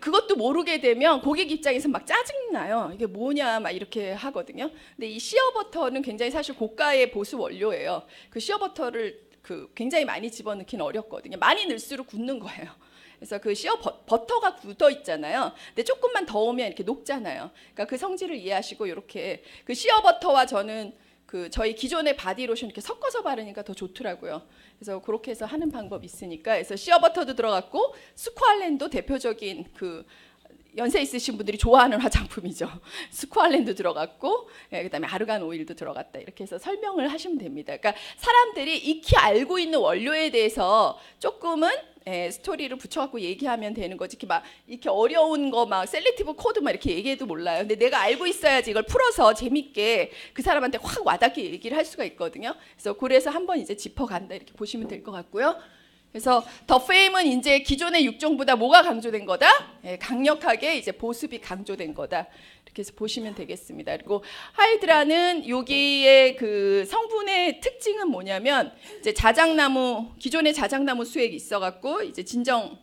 그것도 모르게 되면 고객 입장에서 막 짜증나요. 이게 뭐냐 막 이렇게 하거든요. 근데 이 시어버터는 굉장히 사실 고가의 보습 원료예요. 그 시어버터를 굉장히 많이 집어넣기는 어렵거든요. 많이 넣을수록 굳는 거예요. 그래서 그 버터가 굳어 있잖아요. 근데 조금만 더 오면 이렇게 녹잖아요. 그러니까 그 성질을 이해하시고 이렇게 그 시어버터와 저는 저희 기존의 바디로션 이렇게 섞어서 바르니까 더 좋더라고요. 그래서 그렇게 해서 하는 방법이 있으니까, 그래서 시어버터도 들어갔고 스쿠알렌도 대표적인 연세 있으신 분들이 좋아하는 화장품이죠. 스쿠알렌도 들어갔고, 그다음에 아르간 오일도 들어갔다. 이렇게 해서 설명을 하시면 됩니다. 그러니까 사람들이 익히 알고 있는 원료에 대해서 조금은 스토리를 붙여갖고 얘기하면 되는 거지. 이렇게 어려운 거 막 셀렉티브 코드 막 이렇게 얘기해도 몰라요. 근데 내가 알고 있어야지 이걸 풀어서 재밌게 그 사람한테 확 와닿게 얘기를 할 수가 있거든요. 그래서 한번 이제 짚어간다 이렇게 보시면 될 것 같고요. 그래서 더 페임은 이제 기존의 6종보다 뭐가 강조된 거다? 강력하게 이제 보습이 강조된 거다. 이렇게 해서 보시면 되겠습니다. 그리고 하이드라는 여기에 그 성분의 특징은 뭐냐면 이제 기존의 자작나무 수액이 있어갖고 이제 진정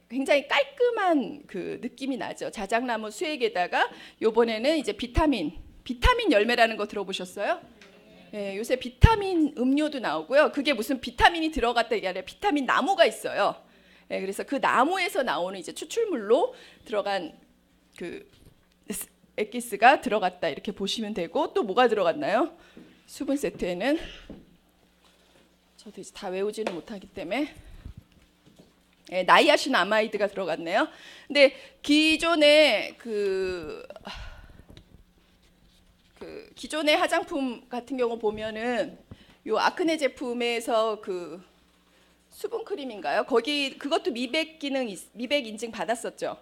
굉장히 깔끔한 그 느낌이 나죠. 자작나무 수액에다가 요번에는 이제 비타민 열매라는 거 들어보셨어요? 예, 요새 비타민 음료도 나오고요. 그게 무슨 비타민이 들어갔다 이게 아니라 비타민 나무가 있어요. 예, 그래서 그 나무에서 나오는 이제 추출물로 들어간 그 엑기스가 들어갔다 이렇게 보시면 되고, 또 뭐가 들어갔나요? 수분 세트에는 저도 이제 다 외우지는 못하기 때문에 나이아신 아마이드가 들어갔네요. 근데 기존에 기존의 화장품 같은 경우 보면은 요 아크네 제품에서 그 수분 크림인가요? 그것도 미백 인증 받았었죠.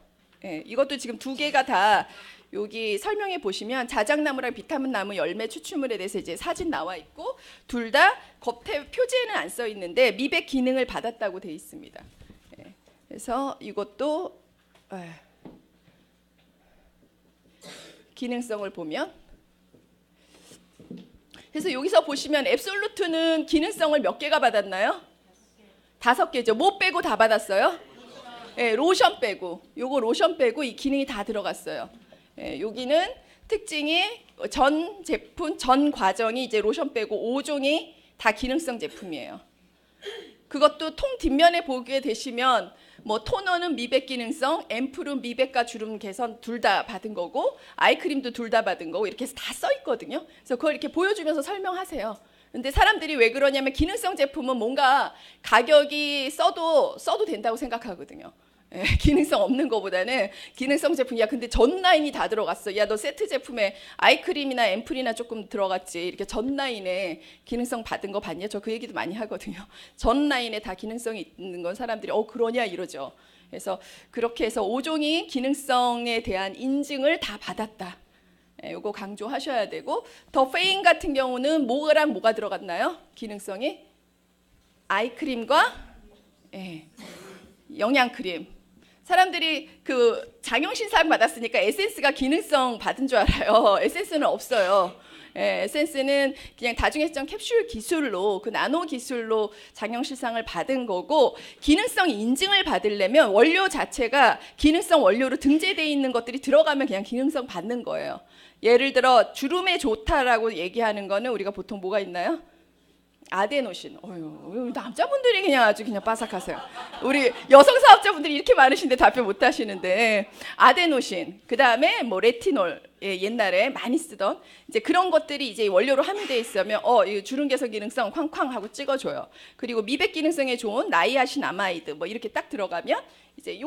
예, 이것도 지금 2개가 다 여기 설명해 보시면 자작나무랑 비타민 나무 열매 추출물에 대해서 이제 사진 나와 있고, 둘 다 겉에 표지에는 안 써 있는데 미백 기능을 받았다고 돼 있습니다. 예, 그래서 이것도 기능성을 보면, 그래서 여기서 보시면 앱솔루트는 기능성을 몇 개가 받았나요? 5개죠. 뭐 빼고 다 받았어요? 예, 로션 빼고, 요거 로션 빼고 이 기능이 다 들어갔어요. 예, 여기는 특징이 전 제품, 전 과정이 이제 로션 빼고 5종이 다 기능성 제품이에요. 그것도 통 뒷면에 보게 되시면 뭐 토너는 미백 기능성, 앰플은 미백과 주름 개선 둘 다 받은 거고, 아이크림도 둘 다 받은 거고, 이렇게 해서 다 써 있거든요. 그래서 그걸 이렇게 보여주면서 설명하세요. 근데 사람들이 왜 그러냐면 기능성 제품은 뭔가 가격이 써도 된다고 생각하거든요. 예, 기능성 없는 거보다는 기능성 제품, 야 근데 전 라인이 다 들어갔어. 야 너 세트 제품에 아이크림이나 앰플이나 조금 들어갔지. 이렇게 전 라인에 기능성 받은 거 봤냐? 저 그 얘기도 많이 하거든요. 전 라인에 다 기능성이 있는 건 사람들이 그러냐 이러죠. 그래서 그렇게 해서 5종이 기능성에 대한 인증을 다 받았다. 요거 강조하셔야 되고, 더 페인 같은 경우는 뭐랑 뭐가 들어갔나요? 기능성이 아이크림과 영양크림. 사람들이 그 장영신상 받았으니까 에센스가 기능성 받은 줄 알아요. 에센스는 없어요. 에센스는 그냥 다중회전 캡슐 기술로 그 나노 기술로 장영 실상을 받은 거고 기능성 인증을 받으려면 원료 자체가 기능성 원료로 등재되어 있는 것들이 들어가면 그냥 기능성 받는 거예요. 예를 들어 주름에 좋다라고 얘기하는 거는 우리가 보통 뭐가 있나요? 아데노신. 어휴, 남자분들이 그냥 아주 그냥 빠삭하세요. 우리 여성 사업자분들이 이렇게 많으신데 답변 못 하시는데 아데노신. 그다음에 뭐 레티놀. 예, 옛날에 많이 쓰던 이제 그런 것들이 이제 원료로 함유되어 있으면 이거 주름 개선 기능성 쾅쾅 하고 찍어줘요. 그리고 미백 기능성에 좋은 나이아신아마이드 뭐 이렇게 딱 들어가면 이제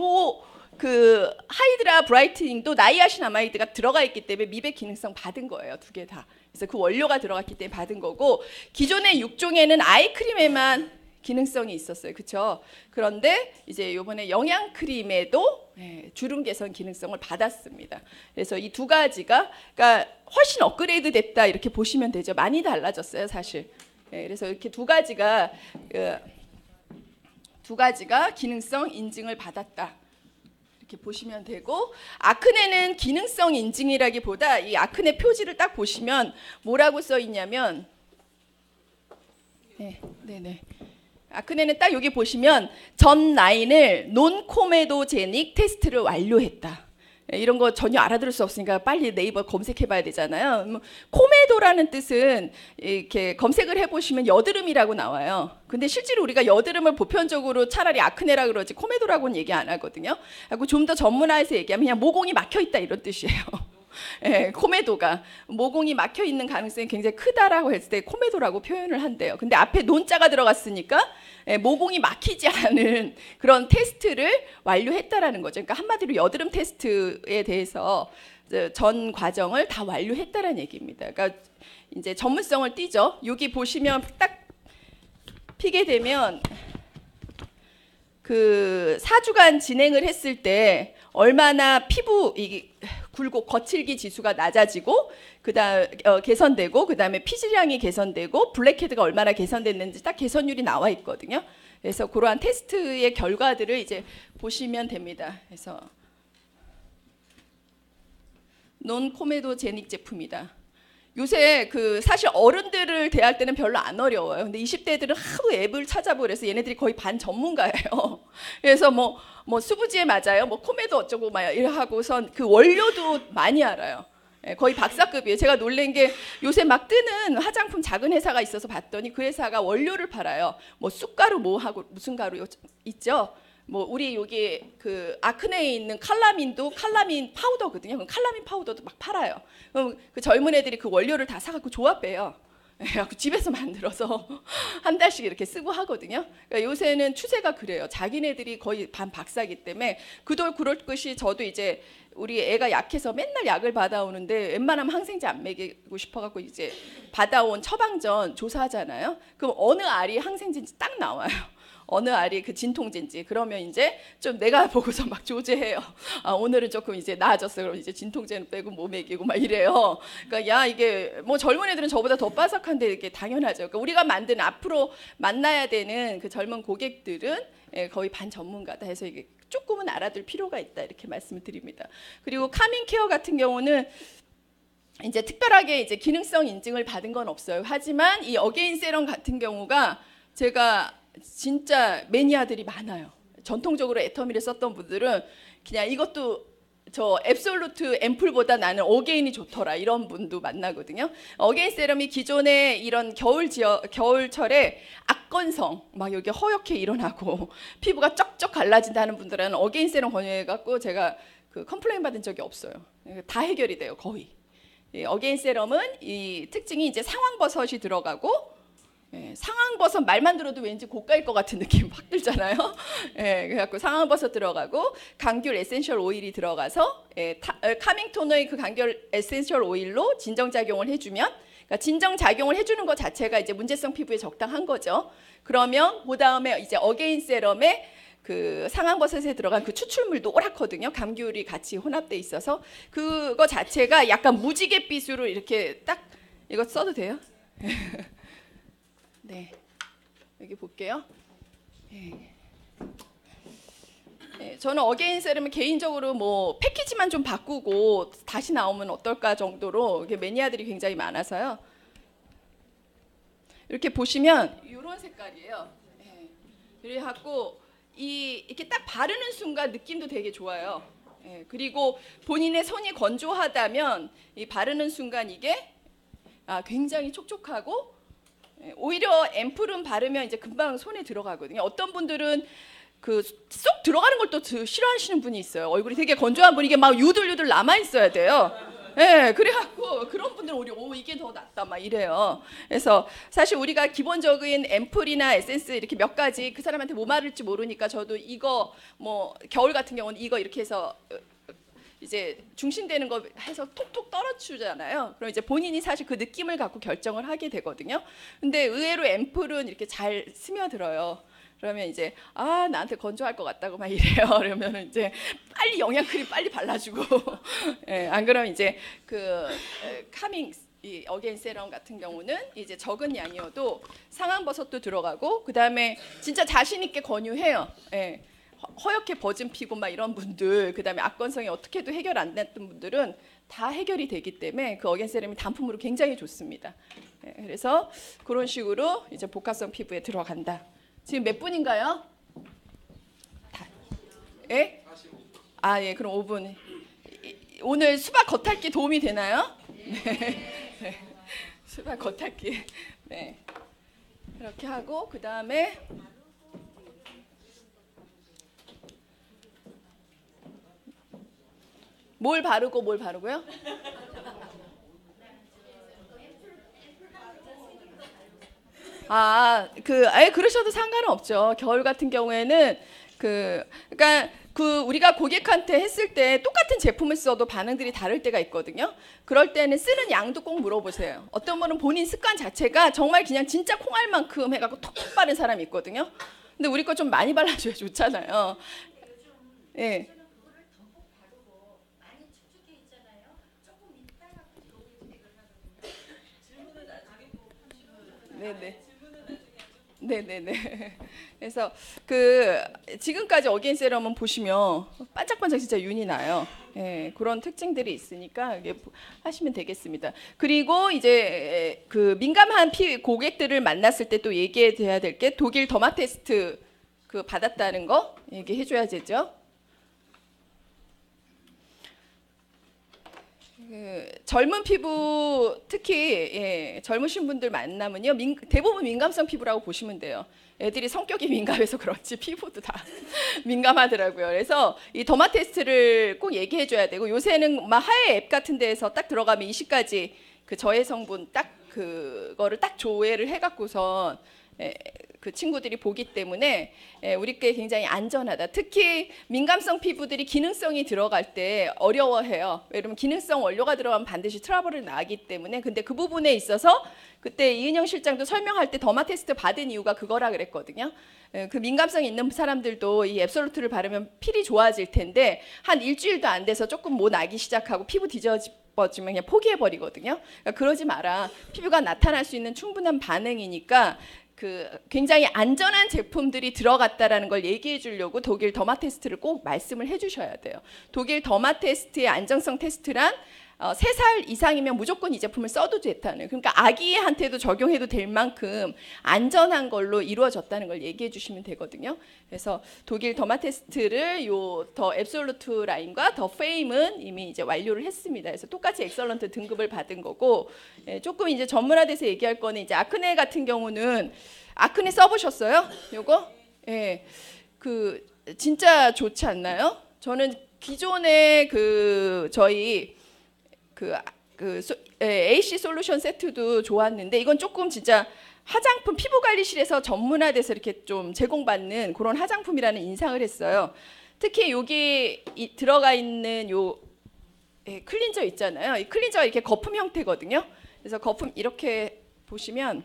그 하이드라 브라이트닝도 나이아신아마이드가 들어가 있기 때문에 미백 기능성 받은 거예요. 두 개 다. 그래서 그 원료가 들어갔기 때문에 받은 거고 기존의 6종에는 아이크림에만 기능성이 있었어요. 그렇죠? 그런데 이제 이번에 영양크림에도 주름 개선 기능성을 받았습니다. 그래서 이 두 가지가 그러니까 훨씬 업그레이드 됐다 이렇게 보시면 되죠. 많이 달라졌어요, 사실. 그래서 이렇게 두 가지가 기능성 인증을 받았다. 이렇게 보시면 되고 아크네는 기능성 인증이라기보다 이 아크네 표지를 딱 보시면 뭐라고 써 있냐면 네네. 아크네는 딱 여기 보시면 전 라인을 논코메도제닉 테스트를 완료했다. 이런 거 전혀 알아들을 수 없으니까 빨리 네이버 검색해봐야 되잖아요. 코메도라는 뜻은 이렇게 검색을 해보시면 여드름이라고 나와요. 근데 실제로 우리가 여드름을 보편적으로 차라리 아크네라 그러지 코메도라고는 얘기 안 하거든요. 그리고 좀 더 전문화해서 얘기하면 그냥 모공이 막혀있다 이런 뜻이에요. 예, 코메도가 모공이 막혀 있는 가능성이 굉장히 크다라고 했을 때 코메도라고 표현을 한대요. 근데 앞에 논자가 들어갔으니까 모공이 막히지 않은 그런 테스트를 완료했다라는 거죠. 그러니까 한마디로 여드름 테스트에 대해서 전 과정을 다 완료했다라는 얘기입니다. 그러니까 이제 전문성을 띠죠. 여기 보시면 딱 피게 되면 그 4주간 진행을 했을 때 얼마나 피부 이게 굴곡 거칠기 지수가 낮아지고 그다음 개선되고 그다음에 피지량이 개선되고 블랙헤드가 얼마나 개선됐는지 딱 개선율이 나와 있거든요. 그래서 그러한 테스트의 결과들을 이제 보시면 됩니다. 그래서 논코메도제닉 제품이다. 요새 그 사실 어른들을 대할 때는 별로 안 어려워요. 근데 20대들은 하도 앱을 찾아보고 그래서 얘네들이 거의 반 전문가예요. 그래서 뭐 수부지에 맞아요. 뭐 코메도 어쩌고 막 이래 하고선 그 원료도 많이 알아요. 거의 박사급이에요. 제가 놀란 게 요새 막 뜨는 화장품 작은 회사가 있어서 봤더니 그 회사가 원료를 팔아요. 뭐 쑥가루 뭐 하고 무슨 가루 있죠? 뭐 우리 여기 그 아크네에 있는 칼라민도 칼라민 파우더거든요. 그럼 칼라민 파우더도 막 팔아요. 그럼 그 젊은 애들이 그 원료를 다 사갖고 조합해요. 집에서 만들어서 한 달씩 이렇게 쓰고 하거든요. 그러니까 요새는 추세가 그래요. 자기네들이 거의 반 박사기 때문에 그럴 것이 저도 이제 우리 애가 약해서 맨날 약을 받아오는데 웬만하면 항생제 안 먹이고 싶어갖고 이제 받아온 처방전 조사하잖아요. 그럼 어느 알이 항생제인지 딱 나와요. 어느 알이 그 진통제인지. 그러면 이제 좀 내가 보고서 막 조제해요. 아, 오늘은 조금 이제 나아졌어요. 그럼 이제 진통제는 빼고 뭐 먹이고 막 이래요. 그러니까 야 이게 뭐 젊은 애들은 저보다 더 빠삭한데 이게 당연하죠. 그러니까 우리가 만든 앞으로 만나야 되는 그 젊은 고객들은 거의 반 전문가다 해서 이게 조금은 알아둘 필요가 있다 이렇게 말씀을 드립니다. 그리고 카밍케어 같은 경우는 이제 특별하게 이제 기능성 인증을 받은 건 없어요. 하지만 이 어게인 세럼 같은 경우가 제가 진짜 매니아들이 많아요. 전통적으로 애터미를 썼던 분들은 그냥 이것도 저 앱솔루트 앰플보다 나는 어게인이 좋더라 이런 분도 만나거든요. 어게인 세럼이 기존에 이런 겨울철에 악건성 막 여기 허옇게 일어나고 피부가 쩍쩍 갈라진다는 분들은 어게인 세럼 권유해갖고 제가 그 컴플레인 받은 적이 없어요. 다 해결이 돼요 거의. 어게인 세럼은 이 특징이 이제 상황버섯이 들어가고 상황버섯 말만 들어도 왠지 고가일 것 같은 느낌 확 들잖아요. 그래갖고 상황버섯 들어가고 감귤 에센셜 오일이 들어가서 카밍토너의 그 감귤 에센셜 오일로 진정작용을 해주면 그러니까 진정작용을 해주는 것 자체가 이제 문제성 피부에 적당한 거죠. 그러면 그 다음에 이제 어게인 세럼에 그 상황버섯에 들어간 그 추출물도 오랗거든요. 감귤이 같이 혼합돼 있어서 그거 자체가 약간 무지갯빛으로 이렇게 딱 이거 써도 돼요? 네, 여기 볼게요. 네, 저는 어게인 세럼은 개인적으로 뭐 패키지만 좀 바꾸고 다시 나오면 어떨까 정도로 이게 매니아들이 굉장히 많아서요. 이렇게 보시면 이런 색깔이에요. 네. 그래갖고 이렇게 딱 바르는 순간 느낌도 되게 좋아요. 네. 그리고 본인의 손이 건조하다면 이 바르는 순간 이게 굉장히 촉촉하고, 오히려 앰플은 바르면 이제 금방 손에 들어가거든요. 어떤 분들은 그 쏙 들어가는 걸 또 싫어하시는 분이 있어요. 얼굴이 되게 건조한 분이 이게 막 유들유들 남아 있어야 돼요. 예, 그래갖고 그런 분들은 오히려 이게 더 낫다 막 이래요. 그래서 사실 우리가 기본적인 앰플이나 에센스 이렇게 몇 가지 그 사람한테 뭐 바를지 모르니까 저도 이거 뭐 겨울 같은 경우는 이거 이렇게 해서 이제 중심되는 거 해서 톡톡 떨어주잖아요. 그럼 이제 본인이 사실 그 느낌을 갖고 결정을 하게 되거든요. 근데 의외로 앰플은 이렇게 잘 스며들어요. 그러면 이제 나한테 건조할 것 같다고 막 이래요. 그러면 이제 빨리 영양크림 빨리 발라주고 예, 안 그러면 이제 그 카밍 이 어게인 세럼 같은 경우는 이제 적은 양이어도 상황버섯도 들어가고 그 다음에 진짜 자신 있게 권유해요. 예, 허옇게 버진 피부 막 이런 분들, 그 다음에 악건성이 어떻게 해도 해결 안 됐던 분들은 다 해결이 되기 때문에 그 어게인 세럼이 단품으로 굉장히 좋습니다. 예, 그래서 그런 식으로 이제 복합성 피부에 들어간다. 지금 몇 분인가요? 예? 예, 그럼 5분. 오늘 수박 겉핥기 도움이 되나요? 네. 수박 겉핥기. 네. 이렇게 하고 그 다음에 뭘 바르고 뭘 바르고요? 그러셔도 상관은 없죠. 겨울 같은 경우에는 그러니까 우리가 고객한테 했을 때 똑같은 제품을 써도 반응들이 다를 때가 있거든요. 그럴 때는 쓰는 양도 꼭 물어보세요. 어떤 분은 본인 습관 자체가 정말 그냥 진짜 콩알만큼 해갖고 톡톡 바른 사람이 있거든요. 근데 우리 거 좀 많이 발라줘야 좋잖아요. 예. 네네. 네네네. 그래서 지금까지 어게인 세럼은 보시면 반짝반짝 진짜 윤이 나요. 예, 그런 특징들이 있으니까 하시면 되겠습니다. 그리고 이제 민감한 고객들을 만났을 때 또 얘기해야 될 게 독일 더마 테스트 받았다는 거 얘기해줘야 되죠. 젊은 피부 특히 젊으신 분들 만나면요 대부분 민감성 피부라고 보시면 돼요. 애들이 성격이 민감해서 그런지 피부도 다 민감하더라고요. 그래서 이 더마 테스트를 꼭 얘기해줘야 되고 요새는 막 하해 앱 같은 데에서 딱 들어가면 20가지 그 저해 성분 딱 그거를 딱 조회를 해갖고선 그 친구들이 보기 때문에 우리께 굉장히 안전하다. 특히 민감성 피부들이 기능성이 들어갈 때 어려워해요. 왜냐면 기능성 원료가 들어가면 반드시 트러블을 나기 때문에. 근데 그 부분에 있어서 그때 이은영 실장도 설명할 때 더마 테스트 받은 이유가 그거라 그랬거든요. 그 민감성이 있는 사람들도 이 앱솔루트를 바르면 필이 좋아질 텐데 한 일주일도 안 돼서 조금 뭐 나기 시작하고 피부 뒤집어지면 그냥 포기해버리거든요. 그러니까 그러지 마라. 피부가 나타날 수 있는 충분한 반응이니까 굉장히 안전한 제품들이 들어갔다라는 걸 얘기해 주려고 독일 더마 테스트를 꼭 말씀을 해 주셔야 돼요. 독일 더마 테스트의 안정성 테스트란 3살 이상이면 무조건 이 제품을 써도 됐다는, 그러니까 아기한테도 적용해도 될 만큼 안전한 걸로 이루어졌다는 걸 얘기해 주시면 되거든요. 그래서 독일 더마 테스트를 더 앱솔루트 라인과 더 페임은 이미 이제 완료를 했습니다. 그래서 똑같이 엑설런트 등급을 받은 거고, 조금 이제 전문화돼서 얘기할 거는 이제 아크네 같은 경우는 아크네 써보셨어요? 요거? 예, 진짜 좋지 않나요? 저는 기존에 저희 AC 솔루션 세트도 좋았는데 이건 조금 진짜 화장품 피부관리실에서 전문화돼서 이렇게 좀 제공받는 그런 화장품이라는 인상을 했어요. 특히 여기 들어가 있는 요 클린저 있잖아요. 이 클린저가 이렇게 거품 형태거든요. 그래서 거품 이렇게 보시면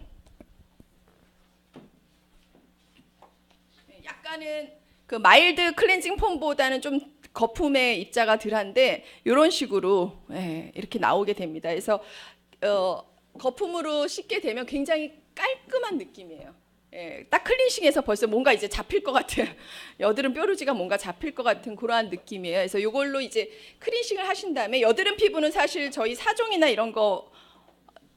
약간은 마일드 클렌징 폼보다는 좀 거품의 입자가 덜한데 이런 식으로 이렇게 나오게 됩니다. 그래서 거품으로 씻게 되면 굉장히 깔끔한 느낌이에요. 딱 클렌싱해서 벌써 뭔가 이제 잡힐 것 같은 여드름 뾰루지가 뭔가 잡힐 것 같은 그러한 느낌이에요. 그래서 이걸로 이제 클렌싱을 하신 다음에 여드름 피부는 사실 저희 사종이나 이런 거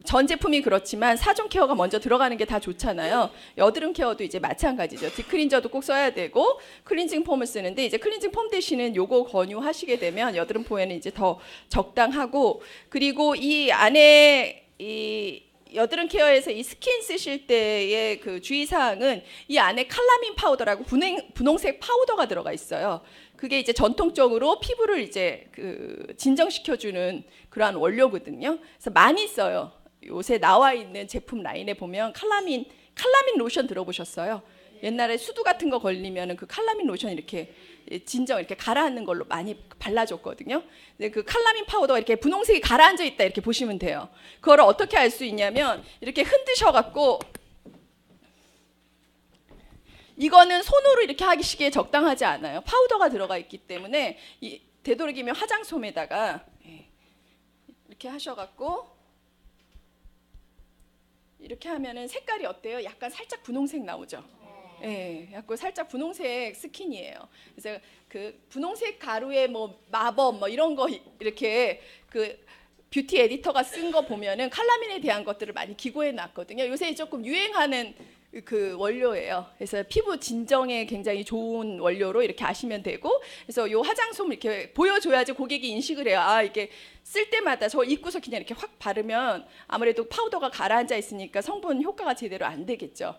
전 제품이 그렇지만 사종 케어가 먼저 들어가는 게 다 좋잖아요. 여드름 케어도 이제 마찬가지죠. 딥클린저도 꼭 써야 되고 클렌징 폼을 쓰는데 이제 클렌징 폼 대신은 요거 권유하시게 되면 여드름 포에는 이제 더 적당하고 그리고 이 안에 이 여드름 케어에서 이 스킨 쓰실 때의 그 주의사항은 이 안에 칼라민 파우더라고 분홍색 파우더가 들어가 있어요. 그게 이제 전통적으로 피부를 이제 그 진정시켜주는 그러한 원료거든요. 그래서 많이 써요. 요새 나와 있는 제품 라인에 보면 칼라민 로션 들어보셨어요? 옛날에 수두 같은 거 걸리면 그 칼라민 로션 이렇게 진정 이렇게 가라앉는 걸로 많이 발라줬거든요. 근데 그 칼라민 파우더가 이렇게 분홍색이 가라앉아 있다 이렇게 보시면 돼요. 그거를 어떻게 알 수 있냐면 이렇게 흔드셔갖고 이거는 손으로 이렇게 하시기에 적당하지 않아요. 파우더가 들어가 있기 때문에 되도록이면 화장솜에다가 이렇게 하셔갖고 이렇게 하면은 색깔이 어때요? 약간 살짝 분홍색 나오죠. 예, 약간 살짝 분홍색 스킨이에요. 그래서 그 분홍색 가루에 뭐 마법 뭐 이런 거 이렇게 그 뷰티 에디터가 쓴 거 보면은 칼라민에 대한 것들을 많이 기고해 놨거든요. 요새 조금 유행하는 그 원료예요. 그래서 피부 진정에 굉장히 좋은 원료로 이렇게 아시면 되고, 그래서 요 화장솜 이렇게 보여줘야지 고객이 인식을 해요. 아, 이게 쓸 때마다 저 입고서 그냥 이렇게 확 바르면 아무래도 파우더가 가라앉아 있으니까 성분 효과가 제대로 안 되겠죠.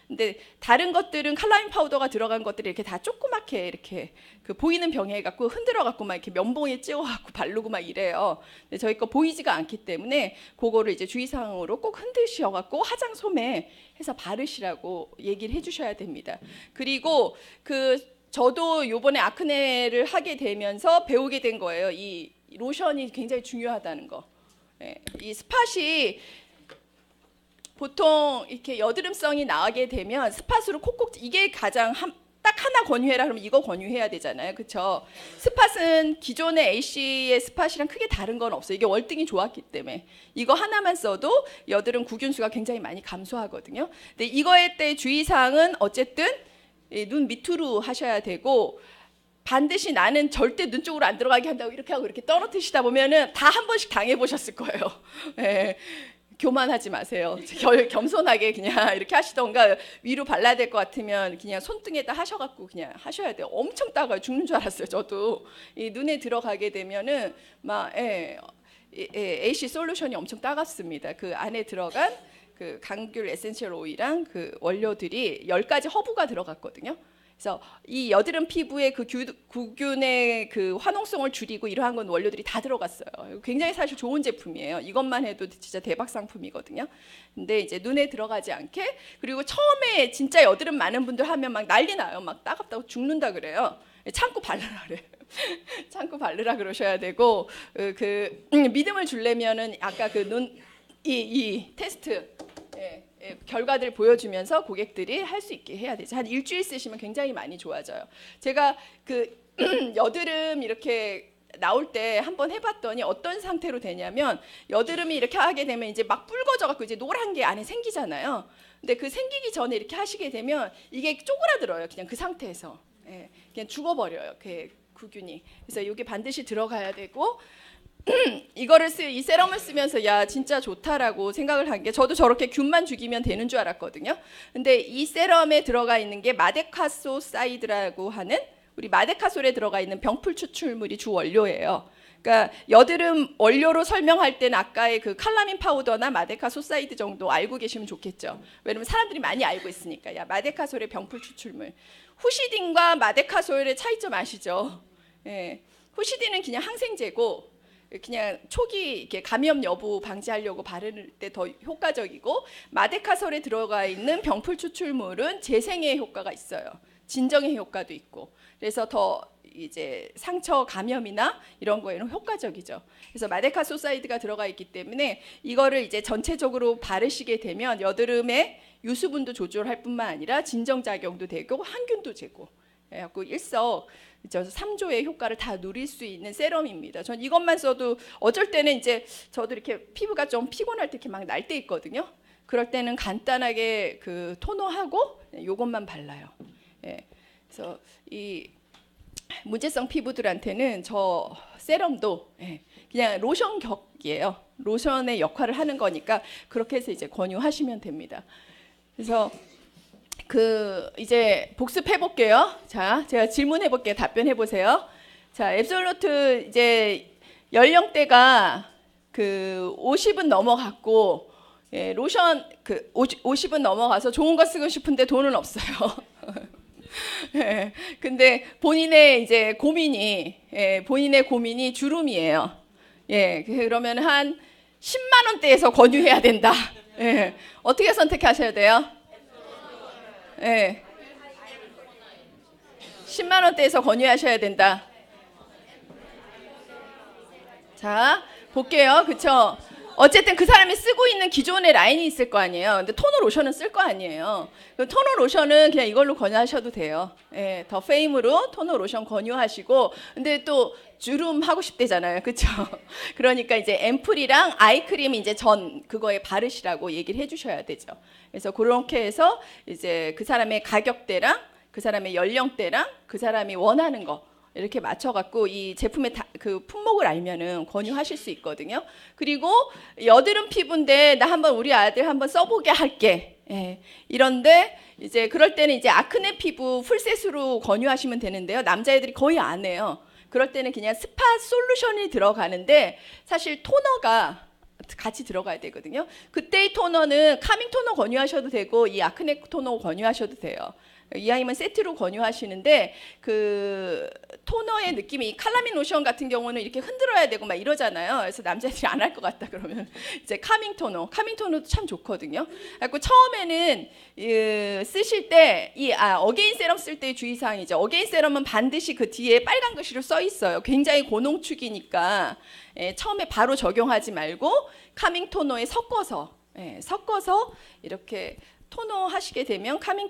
근데 다른 것들은 칼라민 파우더가 들어간 것들이 이렇게 다 조그맣게 이렇게 그 보이는 병에 갖고 흔들어 갖고 막 이렇게 면봉에 찍어 갖고 바르고 막 이래요. 근데 저희 거 보이지가 않기 때문에 그거를 이제 주의사항으로 꼭 흔드셔 갖고 화장솜에 해서 바르시라고 얘기를 해주셔야 됩니다. 그리고 그 저도 요번에 아크네를 하게 되면서 배우게 된 거예요. 이 로션이 굉장히 중요하다는 거. 이 스팟이 보통 이렇게 여드름성이 나게 되면 스팟으로 콕콕 이게 가장 딱 하나 권유해라 그러면 이거 권유해야 되잖아요. 그렇죠? 스팟은 기존의 AC의 스팟이랑 크게 다른 건 없어요. 이게 월등히 좋았기 때문에 이거 하나만 써도 여드름 구균수가 굉장히 많이 감소하거든요. 근데 이거에 때 주의사항은 어쨌든 눈 밑으로 하셔야 되고 반드시 나는 절대 눈 쪽으로 안 들어가게 한다고 이렇게 하고 이렇게 떨어뜨시다 보면은 다 한 번씩 당해보셨을 거예요. 네. 교만하지 마세요. 겸손하게 그냥 이렇게 하시던가 위로 발라야 될 것 같으면 그냥 손등에다 하셔갖고 그냥 하셔야 돼요. 엄청 따가워요. 죽는 줄 알았어요. 저도 이 눈에 들어가게 되면은 막 AC 솔루션이 엄청 따갑습니다. 그 안에 들어간 그 감귤 에센셜 오일이랑 그 원료들이 10가지 허브가 들어갔거든요. 그래서 이 여드름 피부의 그 구균의 그 화농성을 줄이고 이러한 건 원료들이 다 들어갔어요. 굉장히 사실 좋은 제품이에요. 이것만 해도 진짜 대박 상품이거든요. 근데 이제 눈에 들어가지 않게, 그리고 처음에 진짜 여드름 많은 분들 하면 막 난리 나요. 막 따갑다고 죽는다 그래요. 참고 바르라 그래요. 참고 바르라 그러셔야 되고, 믿음을 주려면은 아까 그 눈 이 테스트 결과들 보여주면서 고객들이 할 수 있게 해야 되죠. 한 일주일 쓰시면 굉장히 많이 좋아져요. 제가 그 여드름 이렇게 나올 때 한번 해봤더니 어떤 상태로 되냐면 여드름이 이렇게 하게 되면 이제 막 붉어져 갖고 이제 노란 게 안에 생기잖아요. 근데 그 생기기 전에 이렇게 하시게 되면 이게 쪼그라들어요. 그냥 그 상태에서 그냥 죽어버려요. 그 구균이. 그래서 이게 반드시 들어가야 되고. 이 세럼을 쓰면서 야 진짜 좋다라고 생각을 한 게, 저도 저렇게 균만 죽이면 되는 줄 알았거든요. 근데 이 세럼에 들어가 있는 게 마데카소사이드라고 하는, 우리 마데카솔에 들어가 있는 병풀 추출물이 주 원료예요. 그러니까 여드름 원료로 설명할 때는 아까의 그 칼라민 파우더나 마데카소사이드 정도 알고 계시면 좋겠죠. 왜냐면 사람들이 많이 알고 있으니까. 야 마데카솔의 병풀 추출물. 후시딘과 마데카솔의 차이점 아시죠? 후시딘은 그냥 항생제고 그냥 초기 이렇게 감염 여부 방지하려고 바를 때 더 효과적이고, 마데카솔에 들어가 있는 병풀 추출물은 재생의 효과가 있어요. 진정의 효과도 있고. 그래서 더 이제 상처 감염이나 이런 거에는 효과적이죠. 그래서 마데카소사이드가 들어가 있기 때문에 이거를 이제 전체적으로 바르시게 되면 여드름의 유수분도 조절할 뿐만 아니라 진정 작용도 되고 항균도 되고, 그래갖고 삼조의 효과를 다 누릴 수 있는 세럼입니다. 전 이것만 써도 어쩔 때는 이제 저도 이렇게 피부가 좀 피곤할 때 이렇게 막 날 때 있거든요. 그럴 때는 간단하게 그 토너하고 요것만 발라요. 예. 그래서 이 문제성 피부들한테는 저 세럼도 그냥 로션 격이에요. 로션의 역할을 하는 거니까 그렇게 해서 이제 권유하시면 됩니다. 그래서 그 이제 복습해 볼게요. 자, 제가 질문해 볼게요. 답변해 보세요. 자, 앱솔루트 이제 연령대가 그 50은 넘어갔고 로션 그 50은 넘어가서 좋은 거 쓰고 싶은데 돈은 없어요. 근데 본인의 이제 고민이 주름이에요. 그러면 한 10만 원대에서 권유해야 된다. 어떻게 선택하셔야 돼요? 10만 원대에서 권유하셔야 된다. 자, 볼게요. 그쵸? 어쨌든 그 사람이 쓰고 있는 기존의 라인이 있을 거 아니에요. 근데 토너 로션은 쓸 거 아니에요. 토너 로션은 그냥 이걸로 권유하셔도 돼요. 더 페임으로 토너 로션 권유하시고, 근데 또 주름 하고 싶대잖아요. 그쵸? 그러니까 이제 앰플이랑 아이크림 이제 그거에 바르시라고 얘기를 해주셔야 되죠. 그래서 그렇게 해서 이제 그 사람의 가격대랑 그 사람의 연령대랑 그 사람이 원하는 거 이렇게 맞춰갖고 이 제품의 그 품목을 알면은 권유하실 수 있거든요. 그리고 여드름 피부인데 나 한번 우리 아들 한번 써보게 할게. 이런데 이제 그럴 때는 이제 아크네 피부 풀셋으로 권유하시면 되는데요. 남자애들이 거의 안 해요. 그럴 때는 그냥 스파 솔루션이 들어가는데 사실 토너가 같이 들어가야 되거든요. 그때의 토너는 카밍 토너 권유하셔도 되고 이 아크네 토너 권유하셔도 돼요. 이왕이면 세트로 권유하시는데 그 토너의 느낌이 칼라민 로션 같은 경우는 이렇게 흔들어야 되고 막 이러잖아요. 그래서 남자들이 안 할 것 같다 그러면 이제 카밍 토너도 참 좋거든요. 그래서 처음에는 쓰실 때 어게인 세럼 쓸 때 주의사항이죠. 어게인 세럼은 반드시 그 뒤에 빨간 글씨로 써 있어요. 굉장히 고농축이니까 처음에 바로 적용하지 말고 카밍 토너에 섞어서 이렇게 토너 하시게 되면 카밍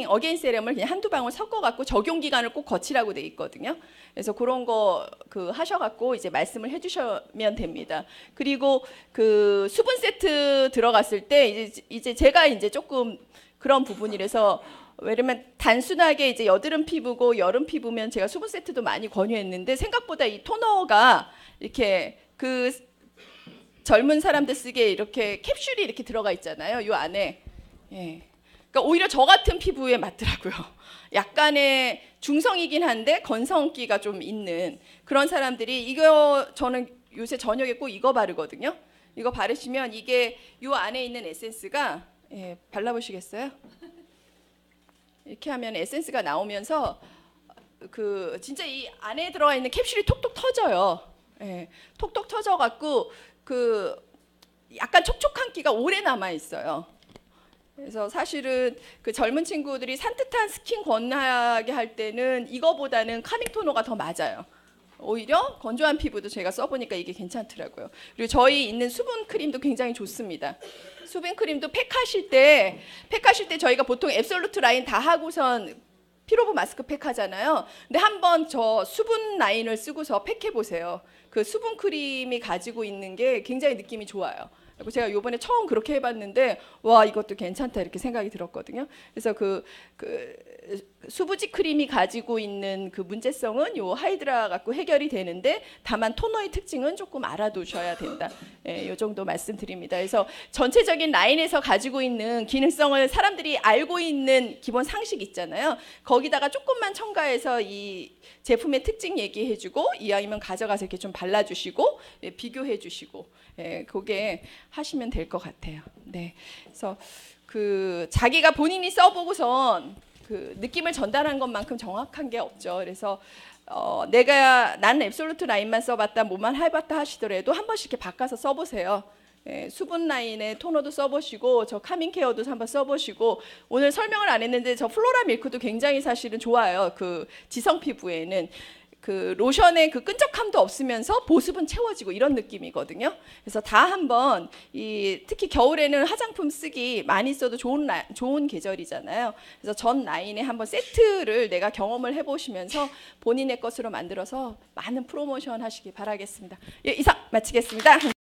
어게인 세럼을 그냥 한두 방울 섞어갖고 적용 기간을 꼭 거치라고 돼 있거든요. 그래서 그런 거 하셔갖고 이제 말씀을 해주시면 됩니다. 그리고 그 수분 세트 들어갔을 때 이제 제가 이제 조금 그런 부분이라서 왜냐면 단순하게 이제 여드름 피부고 여름 피부면 제가 수분 세트도 많이 권유했는데 생각보다 이 토너가 이렇게 그 젊은 사람들 쓰기에 이렇게 캡슐이 이렇게 들어가 있잖아요. 요 안에. 그러니까 오히려 저 같은 피부에 맞더라고요. 약간의 중성이긴 한데 건성기가 좀 있는 그런 사람들이 이거 저는 요새 저녁에 꼭 이거 바르거든요. 이거 바르시면 이게 요 안에 있는 에센스가 발라보시겠어요? 이렇게 하면 에센스가 나오면서 그 진짜 이 안에 들어가 있는 캡슐이 톡톡 터져요. 톡톡 터져갖고 그 약간 촉촉한 기가 오래 남아 있어요. 그래서 사실은 그 젊은 친구들이 산뜻한 스킨 권하게 할 때는 이거보다는 카밍 토너가 더 맞아요. 오히려 건조한 피부도 제가 써보니까 이게 괜찮더라고요. 그리고 저희 있는 수분 크림도 굉장히 좋습니다. 수분 크림도 팩하실 때 저희가 보통 앱솔루트 라인 다 하고선 피로부 마스크 팩 하잖아요. 근데 한번 저 수분 라인을 쓰고서 팩해 보세요. 그 수분 크림이 가지고 있는 게 굉장히 느낌이 좋아요. 그리고 제가 요번에 처음 그렇게 해봤는데 와 이것도 괜찮다 이렇게 생각이 들었거든요. 그래서 그 수부지 크림이 가지고 있는 그 문제성은 요 하이드라 갖고 해결이 되는데 다만 토너의 특징은 조금 알아두셔야 된다. 요 정도 말씀드립니다. 그래서 전체적인 라인에서 가지고 있는 기능성을 사람들이 알고 있는 기본 상식 있잖아요. 거기다가 조금만 첨가해서 이 제품의 특징 얘기해주고 이왕이면 가져가서 이렇게 좀 발라주시고 비교해주시고 그게 하시면 될 것 같아요. 네, 그래서 그 자기가 본인이 써보고선 그 느낌을 전달한 것만큼 정확한 게 없죠. 그래서 나는 앱솔루트 라인만 써봤다, 뭐만 해봤다 하시더라도 한 번씩 이렇게 바꿔서 써보세요. 수분 라인에 토너도 써보시고 저 카밍 케어도 한번 써보시고 오늘 설명을 안 했는데 저 플로라 밀크도 굉장히 사실은 좋아요. 그 지성 피부에는 그 로션의 그 끈적함도 없으면서 보습은 채워지고 이런 느낌이거든요. 그래서 다 한번 특히 겨울에는 화장품 쓰기 많이 써도 좋은 계절이잖아요. 그래서 전 라인에 한번 세트를 내가 경험을 해보시면서 본인의 것으로 만들어서 많은 프로모션 하시기 바라겠습니다. 이상 마치겠습니다.